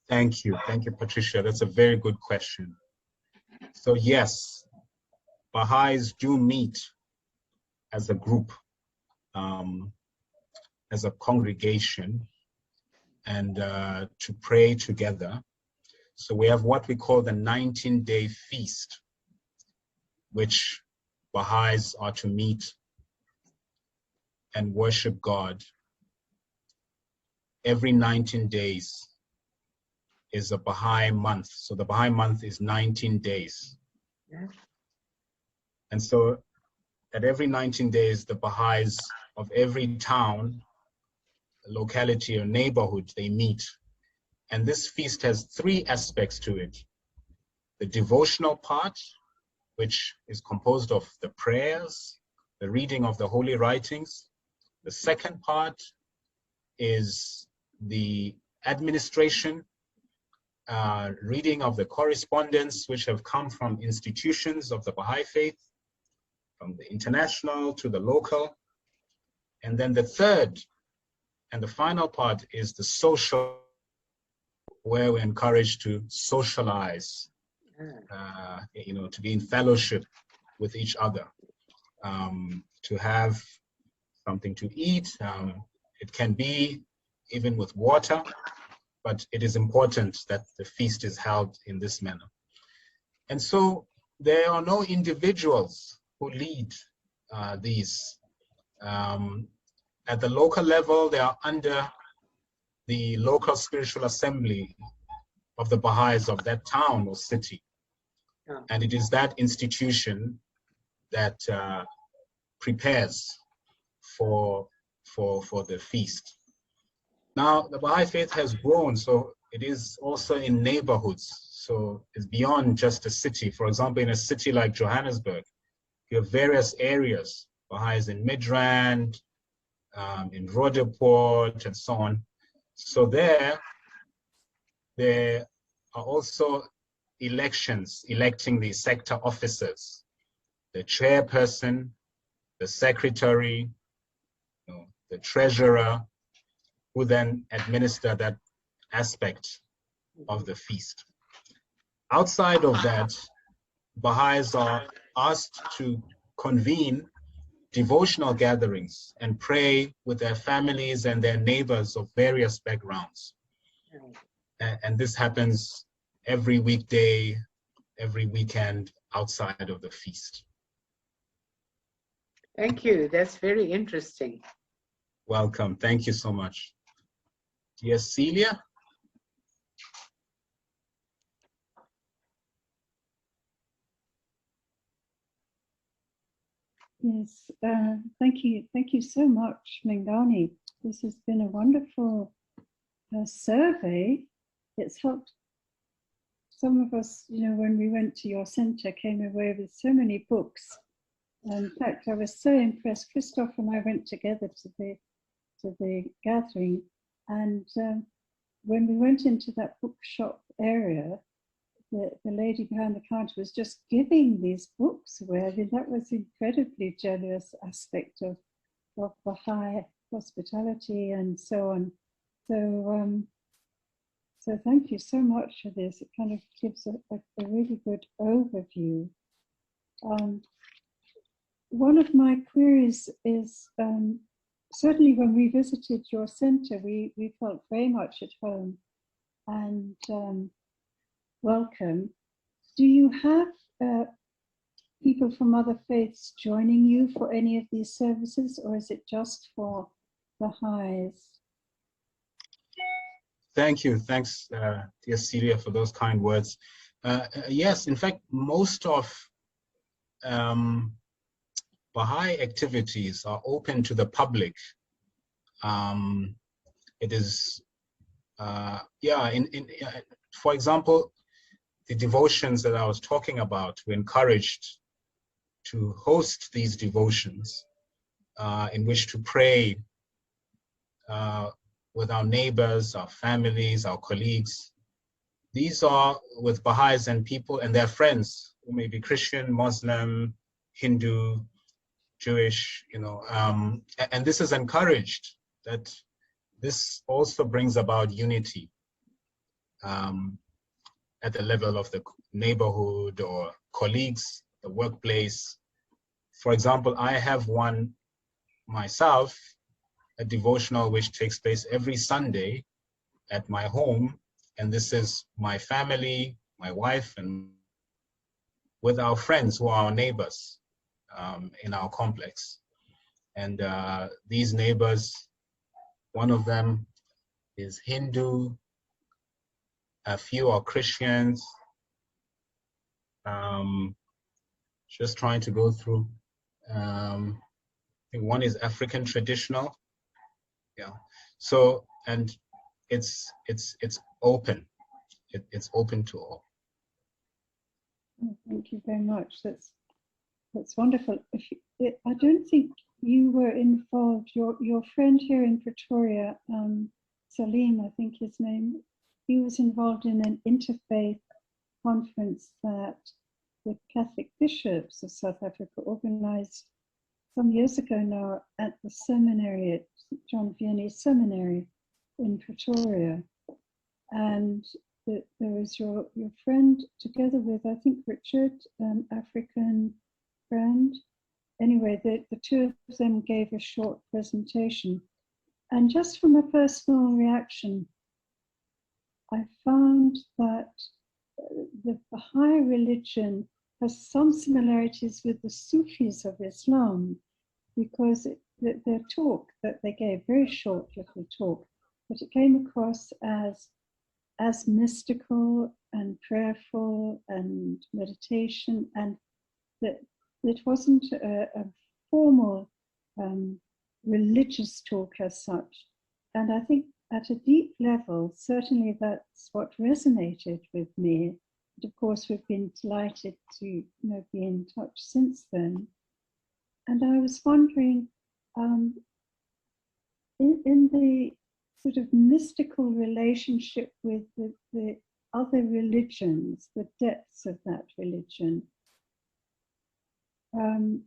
Thank you, Patricia. That's a very good question. So yes, Baha'is do meet as a group, as a congregation, and to pray together. So we have what we call the 19-day feast, which Baha'is are to meet and worship God. Every 19 days is a Baha'i month. So the Baha'i month is 19 days. Yeah. And so at every 19 days, the Baha'is of every town, locality, or neighborhood, they meet. And this feast has three aspects to it. The devotional part, which is composed of the prayers, the reading of the holy writings. The second part is the administration, reading of the correspondence which have come from institutions of the Baha'i Faith, from the international to the local. And then the third and the final part is the social, where we're encouraged to socialize, to be in fellowship with each other, to have something to eat. It can be even with water, but it is important that the feast is held in this manner. And so there are no individuals who lead these. At the local level, they are under the local spiritual assembly of the Baha'is of that town or city. Yeah. And it is that institution that prepares for the feast. Now, the Baha'i Faith has grown, so it is also in neighborhoods. So it's beyond just a city. For example, in a city like Johannesburg, you have various areas. Baha'is in Midrand, in Roodepoort, and so on. So there are also elections, electing the sector officers, the chairperson, the secretary, the treasurer, who then administer that aspect of the feast. Outside of that, Baha'is are asked to convene devotional gatherings and pray with their families and their neighbors of various backgrounds. And this happens every weekday, every weekend outside of the feast. Thank you. That's very interesting. Welcome. Thank you so much. Dear Celia. Yes, thank you. Thank you so much, Mlingane. This has been a wonderful survey. It's helped some of us, when we went to your center, came away with so many books. In fact, I was so impressed. Christoph and I went together to the gathering, and when we went into that bookshop area, the lady behind the counter was just giving these books away. I mean, that was an incredibly generous aspect of Baha'i hospitality and so on. So thank you so much for this. It kind of gives a really good overview. One of my queries is, certainly when we visited your center, we felt very much at home and welcome. Do you have people from other faiths joining you for any of these services, or is it just for Baha'is? Thank you. Thanks, dear Celia, for those kind words. Yes, in fact, most of Baha'i activities are open to the public. It is, for example, the devotions that I was talking about, we're encouraged to host these devotions in which to pray with our neighbors, our families, our colleagues. These are with Baha'is and people and their friends who may be Christian, Muslim, Hindu, Jewish, and this is encouraged, that this also brings about unity at the level of the neighborhood or colleagues, the workplace. For example, I have one myself, a devotional which takes place every Sunday at my home, and this is my family, my wife, and with our friends who are our neighbors in our complex. And these neighbors, one of them is Hindu, a few are Christians. Just trying to go through. I think one is African traditional. Yeah. So, and it's open. It's open to all. Thank you very much. That's wonderful. I don't think you were involved. Your friend here in Pretoria, Salim, I think his name, he was involved in an interfaith conference that the Catholic bishops of South Africa organized some years ago now at the seminary, at St. John Vianney Seminary in Pretoria. And there was your friend together with, I think, Richard, an African friend. Anyway, the two of them gave a short presentation. And just from a personal reaction, I found that the Baha'i religion has some similarities with the Sufis of Islam, because their talk that they gave, very short little talk, but it came across as mystical and prayerful and meditation, and that it wasn't a formal religious talk as such. And I think at a deep level, certainly that's what resonated with me. And of course, we've been delighted to be in touch since then. And I was wondering, in the sort of mystical relationship with the other religions, the depths of that religion,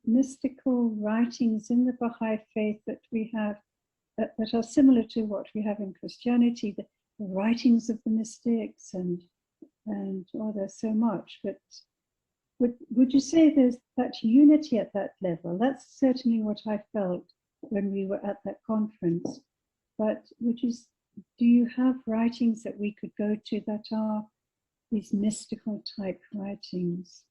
mystical writings in the Baha'i faith that we have, that are similar to what we have in Christianity, the writings of the mystics, and there's so much. But would you say there's that unity at that level? That's certainly what I felt when we were at that conference. But do you have writings that we could go to that are these mystical type writings?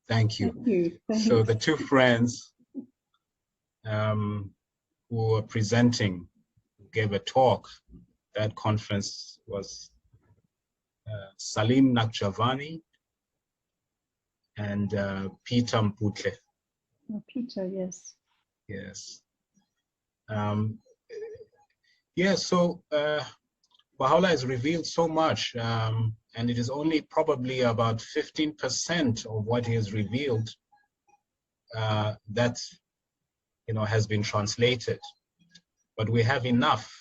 Thank you. Thank you. So the two friends who were presenting, gave a talk. That conference was Salim Nakjavani and Peter Mputle. Oh, Peter, yes. Yes. So Baha'u'lláh has revealed so much, and it is only probably about 15% of what he has revealed that has been translated. But we have enough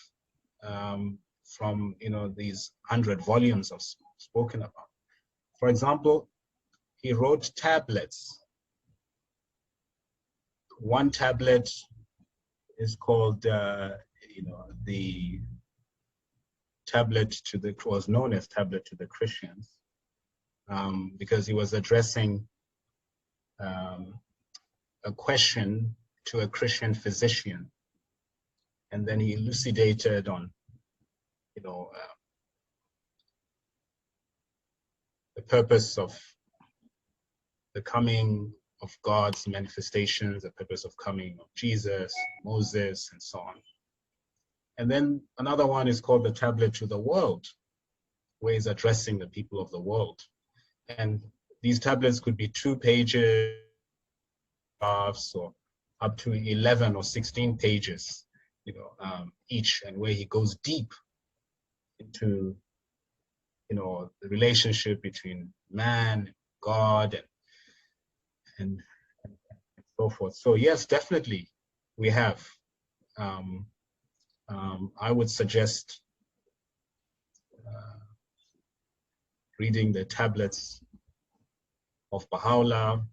from these 100 volumes of spoken about. For example, he wrote tablets. One tablet is called the tablet was known as tablet to the Christians, because he was addressing a question to a Christian physician, and then he elucidated on the purpose of the coming of God's manifestations, the purpose of coming of Jesus, Moses, and so on. And then another one is called the tablet to the world, where he's addressing the people of the world. And these tablets could be 2 pages, or up to 11 or 16 pages, each, and where he goes deep into, the relationship between man, God, and so forth. So yes, definitely we have. I would suggest reading the tablets of Baha'u'lláh,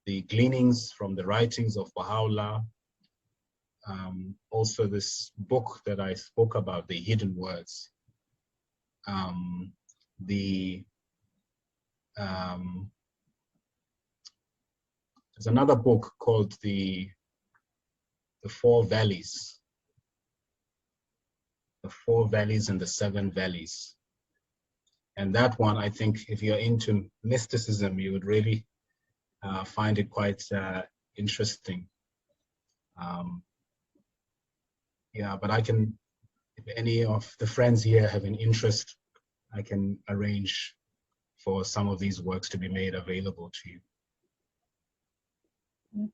the gleanings from the writings of Baha'u'lláh, also this book that I spoke about, the hidden words. There's another book called the 4 Valleys. The 4 Valleys and the 7 Valleys. And that one, I think, if you're into mysticism, you would really find it quite interesting. But I can, if any of the friends here have an interest, I can arrange for some of these works to be made available to you.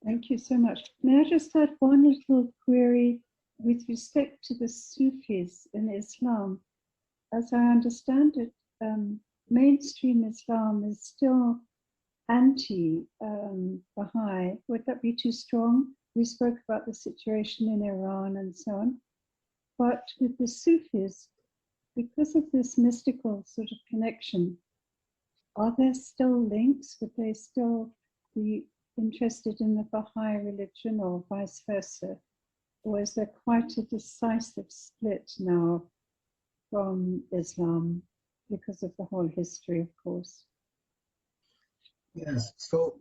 Thank you so much. May I just add one little query with respect to the Sufis in Islam? As I understand it, mainstream Islam is still anti-Baha'i. Would that be too strong? We spoke about the situation in Iran and so on. But with the Sufis, because of this mystical sort of connection, are there still links? Would they still be interested in the Baha'i religion, or vice versa? Or is there quite a decisive split now from Islam because of the whole history, of course? Yes, so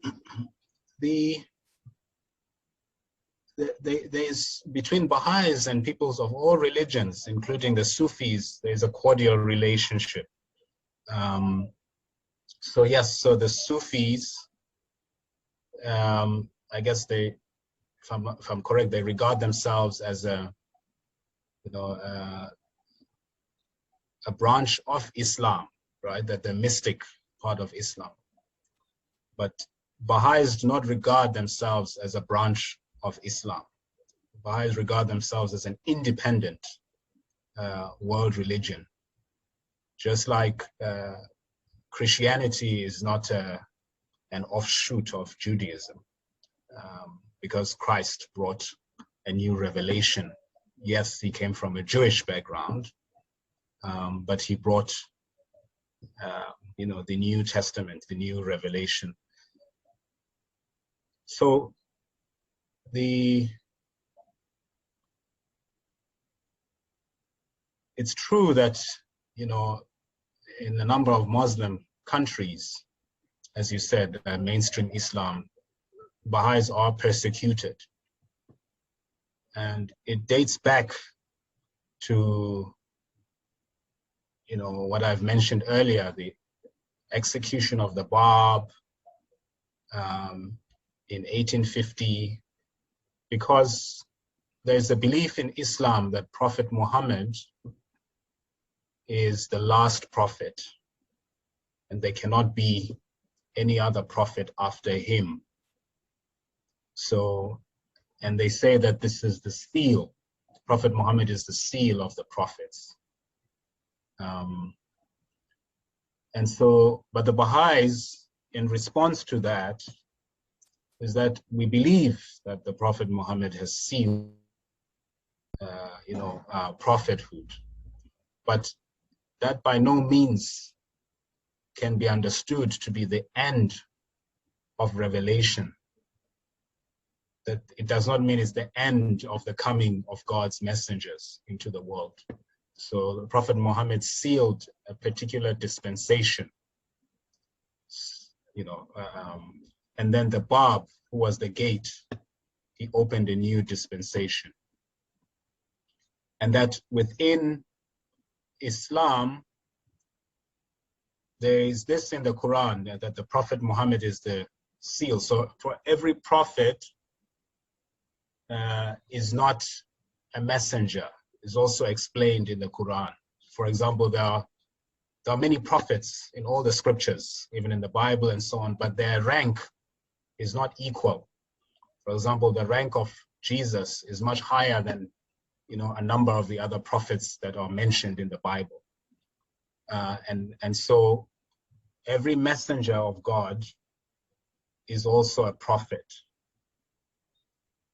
the there's between Baha'is and peoples of all religions, including the Sufis, there's a cordial relationship. So yes, so the Sufis, I guess they, if I'm correct, they regard themselves as a, a branch of Islam, right? That the mystic part of Islam. But Baha'is do not regard themselves as a branch of Islam. Baha'is regard themselves as an independent world religion. Just like Christianity is not an offshoot of Judaism, because Christ brought a new revelation. Yes, he came from a Jewish background, but he brought, the New Testament, the new revelation. So it's true that, in a number of Muslim countries, as you said, mainstream Islam, Baha'is are persecuted. And it dates back to, what I've mentioned earlier, the execution of the Bab in 1850, because there's a belief in Islam that Prophet Muhammad is the last prophet, and there cannot be any other prophet after him. So, and they say that this is the seal. Prophet Muhammad is the seal of the prophets. And so, but the Baha'is, in response to that, is that we believe that the Prophet Muhammad has sealed, prophethood, but that by no means can be understood to be the end of revelation. That it does not mean it's the end of the coming of God's messengers into the world. So the Prophet Muhammad sealed a particular dispensation, and then the Bab, who was the gate, he opened a new dispensation. And that within Islam, there is this in the Quran, that the Prophet Muhammad is the seal. So for every prophet is not a messenger, is also explained in the Quran. For example, there are many prophets in all the scriptures, even in the Bible and so on, but their rank is not equal. For example, the rank of Jesus is much higher than, a number of the other prophets that are mentioned in the Bible. And so every messenger of God is also a prophet,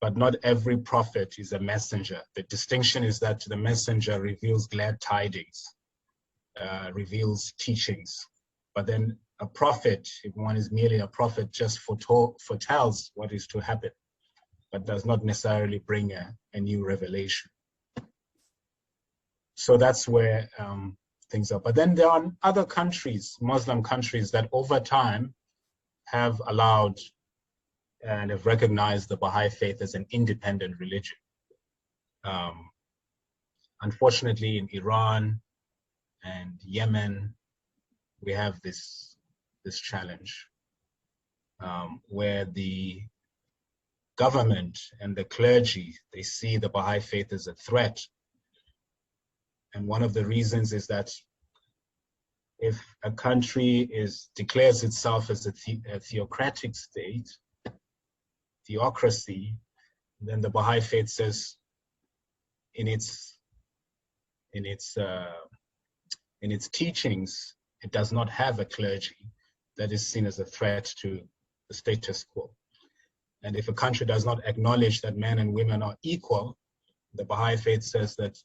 but not every prophet is a messenger. The distinction is that the messenger reveals glad tidings, reveals teachings, but then a prophet, if one is merely a prophet, just foretells what is to happen, but does not necessarily bring a new revelation. So that's where things are. But then there are other countries, Muslim countries, that over time have allowed and have recognized the Baha'i Faith as an independent religion. Unfortunately, in Iran and Yemen, we have this challenge where the government and the clergy, they see the Baha'i Faith as a threat. And one of the reasons is that if a country declares itself as a theocratic state, theocracy, then the Baha'i Faith says in its teachings, it does not have a clergy that is seen as a threat to the status quo. And if a country does not acknowledge that men and women are equal, the Baha'i Faith says that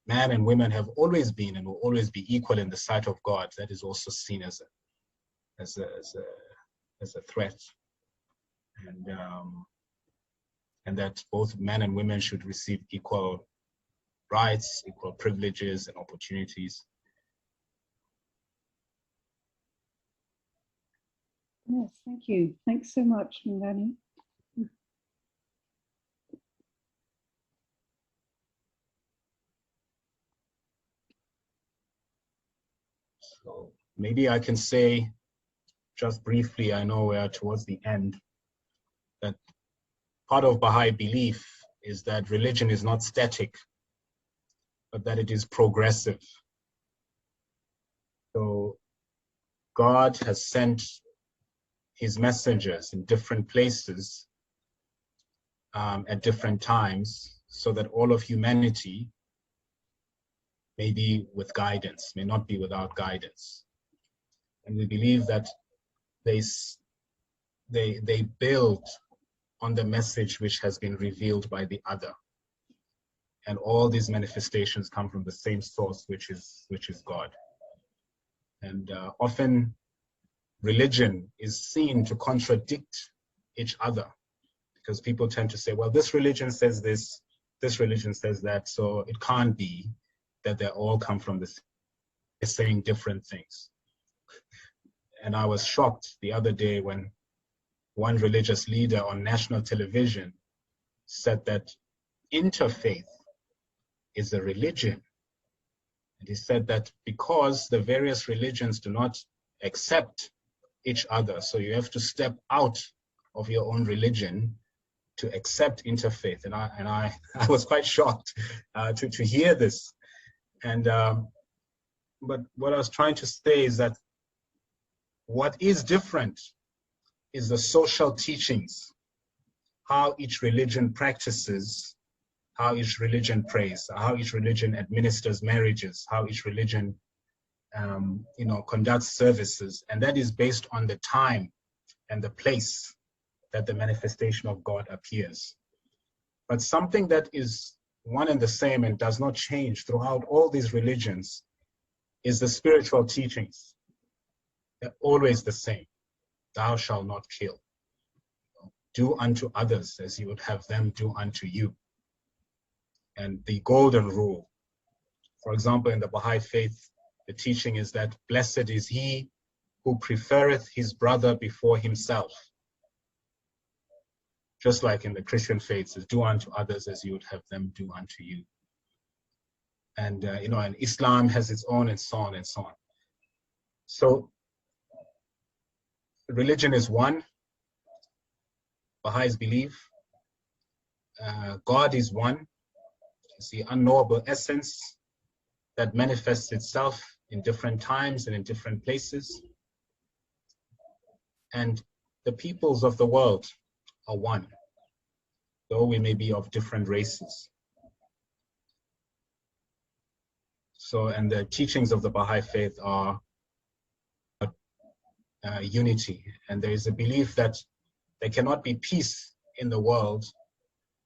man and women have always been and will always be equal in the sight of God. That is also seen as a threat, and that both men and women should receive equal rights, equal privileges and opportunities. Yes, thank you. Thanks so much, Mlingane. So maybe I can say just briefly, I know we're towards the end, that part of Baha'i belief is that religion is not static, but that it is progressive. So God has sent his messengers in different places at different times, so that all of humanity may be with guidance, may not be without guidance. And we believe that they build on the message which has been revealed by the other. And all these manifestations come from the same source, which is God. And often religion is seen to contradict each other, because people tend to say, well, this religion says this religion says that, so it can't be that they all come from the saying different things. And I was shocked the other day when one religious leader on national television said that Interfaith is a religion. And he said that because the various religions do not accept each other, so you have to step out of your own religion to accept Interfaith. And I was quite shocked to hear this. And but what I was trying to say is that what is different is the social teachings, how each religion practices, how each religion prays, how each religion administers marriages, how each religion conducts services. And that is based on the time and the place that the manifestation of God appears. But something that is one and the same and does not change throughout all these religions is the spiritual teachings. They're always the same. Thou shalt not kill. Do unto others as you would have them do unto you. And the golden rule, for example, in the Bahá'í Faith, the teaching is that blessed is he who prefereth his brother before himself. Just like in the Christian faiths, is do unto others as you would have them do unto you. And and Islam has its own, and so on and so on. So religion is one. Baha'is believe God is one. It's the unknowable essence that manifests itself in different times and in different places. And the peoples of the world are one, though we may be of different races. So, and the teachings of the Baha'i Faith are unity. And there is a belief that there cannot be peace in the world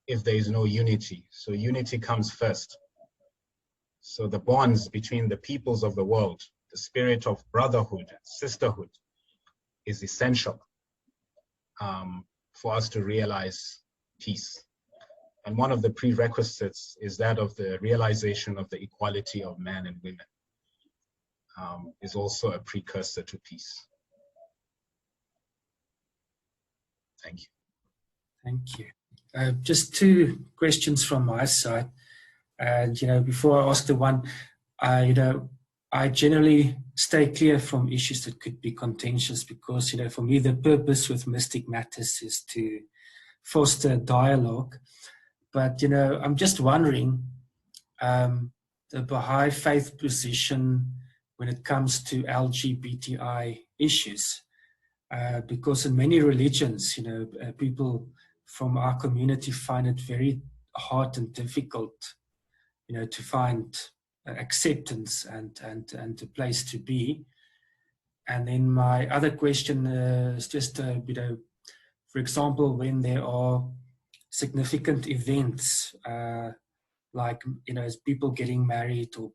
if there is no unity. So unity comes first. So the bonds between the peoples of the world, the spirit of brotherhood, sisterhood, is essential for us to realize peace. And one of the prerequisites is that of the realization of the equality of men and women, is also a precursor to peace. Thank you. Thank you. Just two questions from my side. And, before I ask the one, I generally stay clear from issues that could be contentious because, for me, the purpose with mystic matters is to foster dialogue. But, I'm just wondering, the Baha'i Faith position when it comes to Lgbti issues, because in many religions, people from our community find it very hard and difficult, to find acceptance and a place to be. And then my other question is just, for example, when there are significant events, like, as people getting married or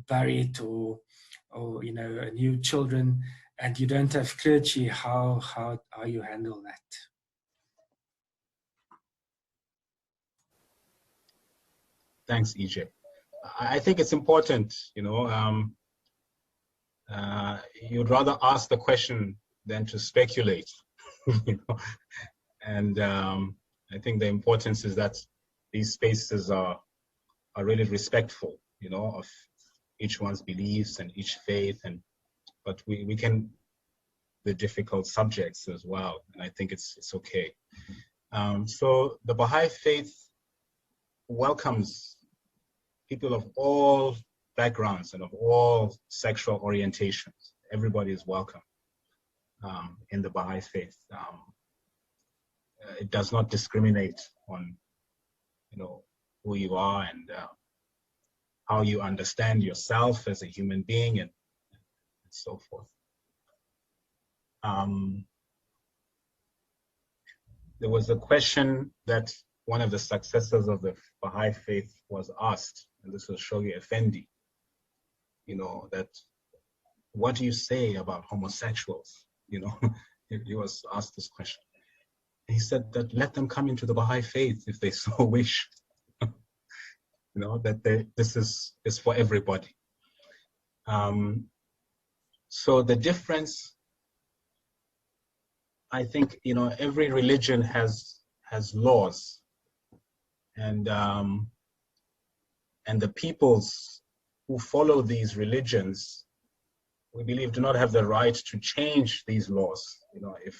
buried or new children, and you don't have clergy, how you handle that? Thanks, EJ. I think it's important, you'd rather ask the question than to speculate, And I think the importance is that these spaces are really respectful, of each one's beliefs and each faith, but we can the difficult subjects as well, and I think it's okay. So the Baha'i Faith welcomes people of all backgrounds and of all sexual orientations. Everybody is welcome in the Baha'i Faith. It does not discriminate on, who you are and how you understand yourself as a human being and so forth. There was a question that one of the successors of the Baha'i Faith was asked, and this was Shoghi Effendi, that what do you say about homosexuals? He was asked this question. He said that let them come into the Baha'i Faith if they so wish. That this is for everybody. So the difference, I think, every religion has laws, and the peoples who follow these religions, we believe, do not have the right to change these laws,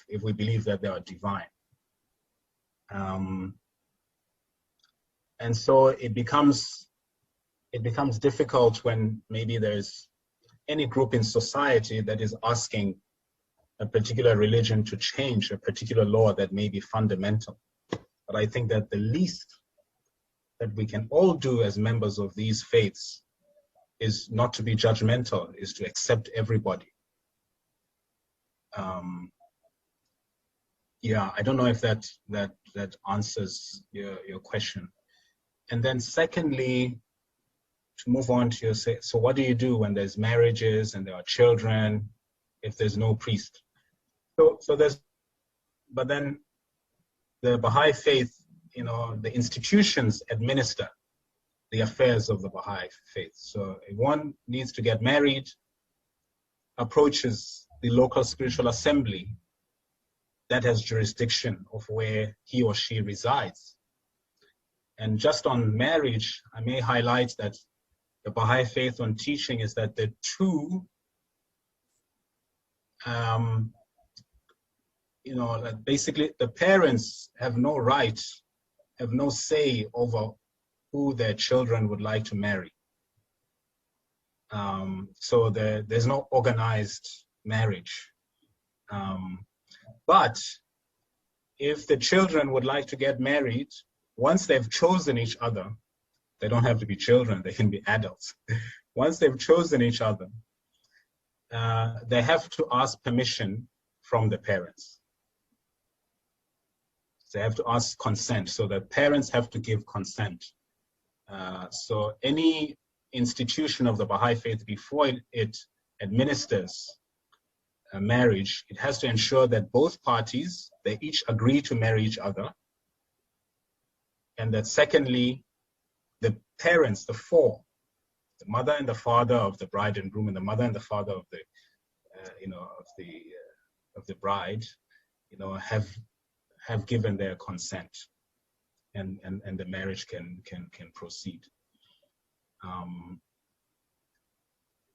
if we believe that they are divine. And so it becomes difficult when maybe there's any group in society that is asking a particular religion to change a particular law that may be fundamental. But I think that the least that we can all do as members of these faiths is not to be judgmental, is to accept everybody. Yeah, I don't know if that answers your question. And then secondly, to move on to so what do you do when there's marriages and there are children, if there's no priest? But then the Baha'i Faith, the institutions administer the affairs of the Baha'i Faith. So if one needs to get married, approaches the local spiritual assembly that has jurisdiction of where he or she resides. And just on marriage, I may highlight that the Baha'i Faith on teaching is that the two, basically the parents have no right, have no say over who their children would like to marry. So there's no organized marriage. But if the children would like to get married, once they've chosen each other, they don't have to be children, they can be adults. Once they've chosen each other, they have to ask permission from the parents. They have to ask consent, so the parents have to give consent. So any institution of the Baha'i Faith, before it administers a marriage, it has to ensure that both parties, they each agree to marry each other. And that secondly, the parents, the four, the mother and the father of the bride and groom, and the mother and the father of the, of the bride, have given their consent, and the marriage can proceed.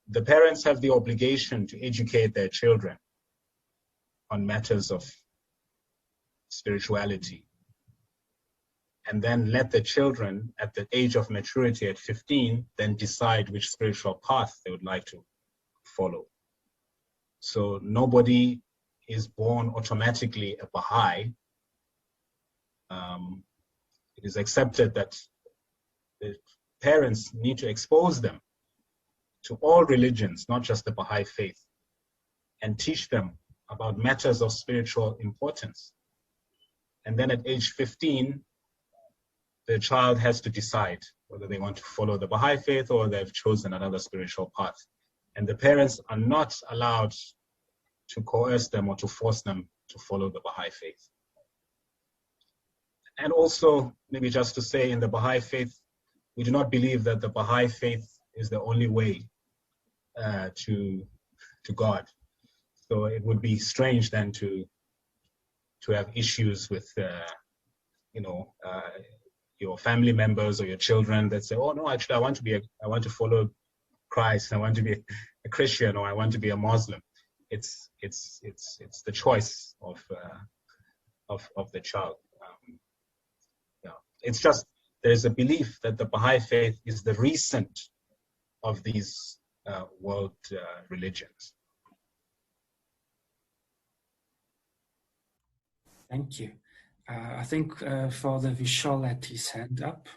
The parents have the obligation to educate their children on matters of spirituality, and then let the children at the age of maturity at 15 then decide which spiritual path they would like to follow. So nobody is born automatically a Baha'i. It is accepted that the parents need to expose them to all religions, not just the Baha'i Faith, and teach them about matters of spiritual importance. And then at age 15, the child has to decide whether they want to follow the Baha'i Faith or they've chosen another spiritual path. And the parents are not allowed to coerce them or to force them to follow the Baha'i Faith. And also, maybe just to say, in the Baha'i Faith, we do not believe that the Baha'i Faith is the only way to God. So it would be strange then to have issues with, your family members or your children that say, "Oh no, actually, I want to follow Christ, I want to be a Christian, or I want to be a Muslim. It's the choice of the child. Yeah. It's just, there's a belief that the Baha'i faith is the recent of these world religions. Thank you. I think Father Vishal had his hand up.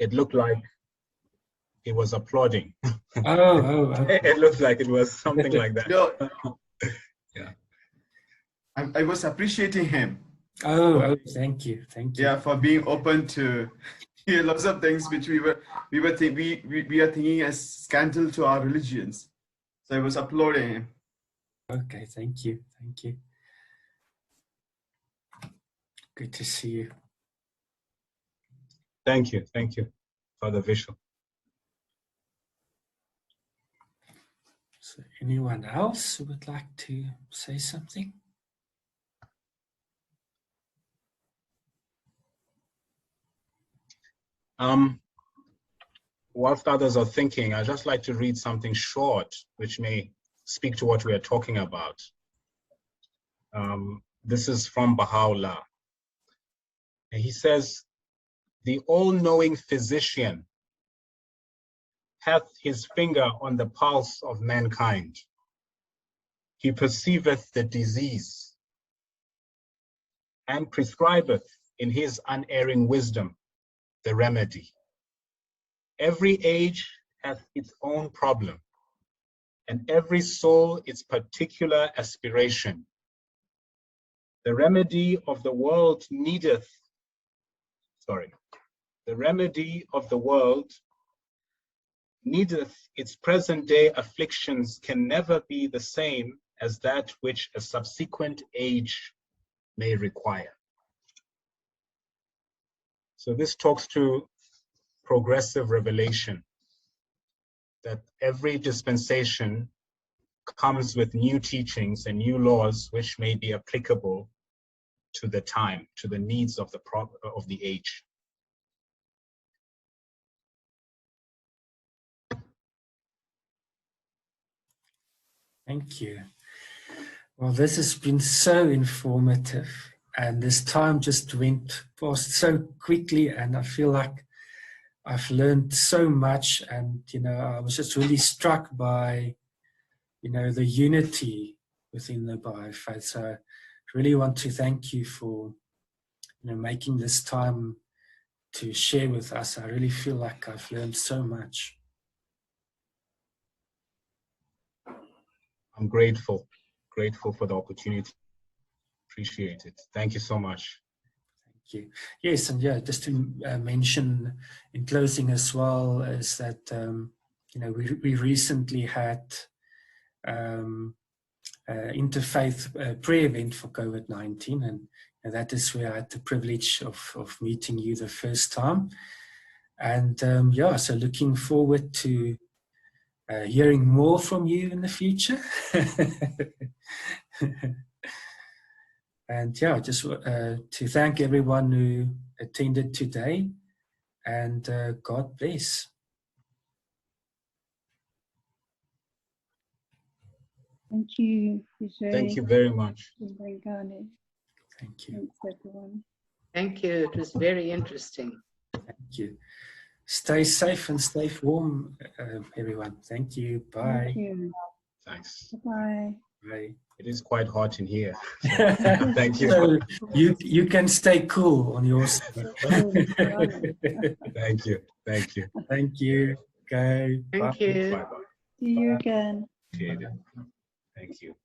It looked like he was applauding. Oh. It looked like it was something like that. No, Yeah. I was appreciating him. Oh, thank you. Yeah, for being open to hear lots of things which we are thinking as scandal to our religions. So I was applauding him. Okay, thank you. Good to see you. Thank you, Father Vishal. So anyone else who would like to say something? Whilst others are thinking, I'd just like to read something short which may speak to what we are talking about. This is from Bahá'u'lláh. And he says, "The all-knowing physician hath his finger on the pulse of mankind. He perceiveth the disease, and prescribeth in his unerring wisdom the remedy. Every age hath its own problem, and every soul its particular aspiration. The remedy of the world needeth its present day afflictions can never be the same as that which a subsequent age may require." So this talks to progressive revelation, that every dispensation comes with new teachings and new laws which may be applicable to the time, to the needs of the age. Thank you. Well, this has been so informative, and this time just went past so quickly, and I feel like I've learned so much. And I was just really struck by the unity within the Bahá'í Faith. So I really want to thank you for making this time to share with us. I really feel like I've learned so much. I'm grateful for the opportunity. Appreciate it. Thank you so much. Thank you. Yes, and just to mention in closing as well is that we recently had Interfaith prayer event for COVID-19, and that is where I had the privilege of meeting you the first time. And so looking forward to hearing more from you in the future. And just to thank everyone who attended today, and God bless. Thank you, Vijay. Thank you very much. Mlingane. Thank you. Thanks, everyone. Thank you. It was very interesting. Thank you. Stay safe and stay warm, everyone. Thank you. Bye. Thank you. Thanks. Bye. Bye. It is quite hot in here. So, thank you. So you can stay cool on your side. Thank you. Thank you. Okay. Thank Bye. you. Bye-bye. See you again. Appreciate it. Thank you.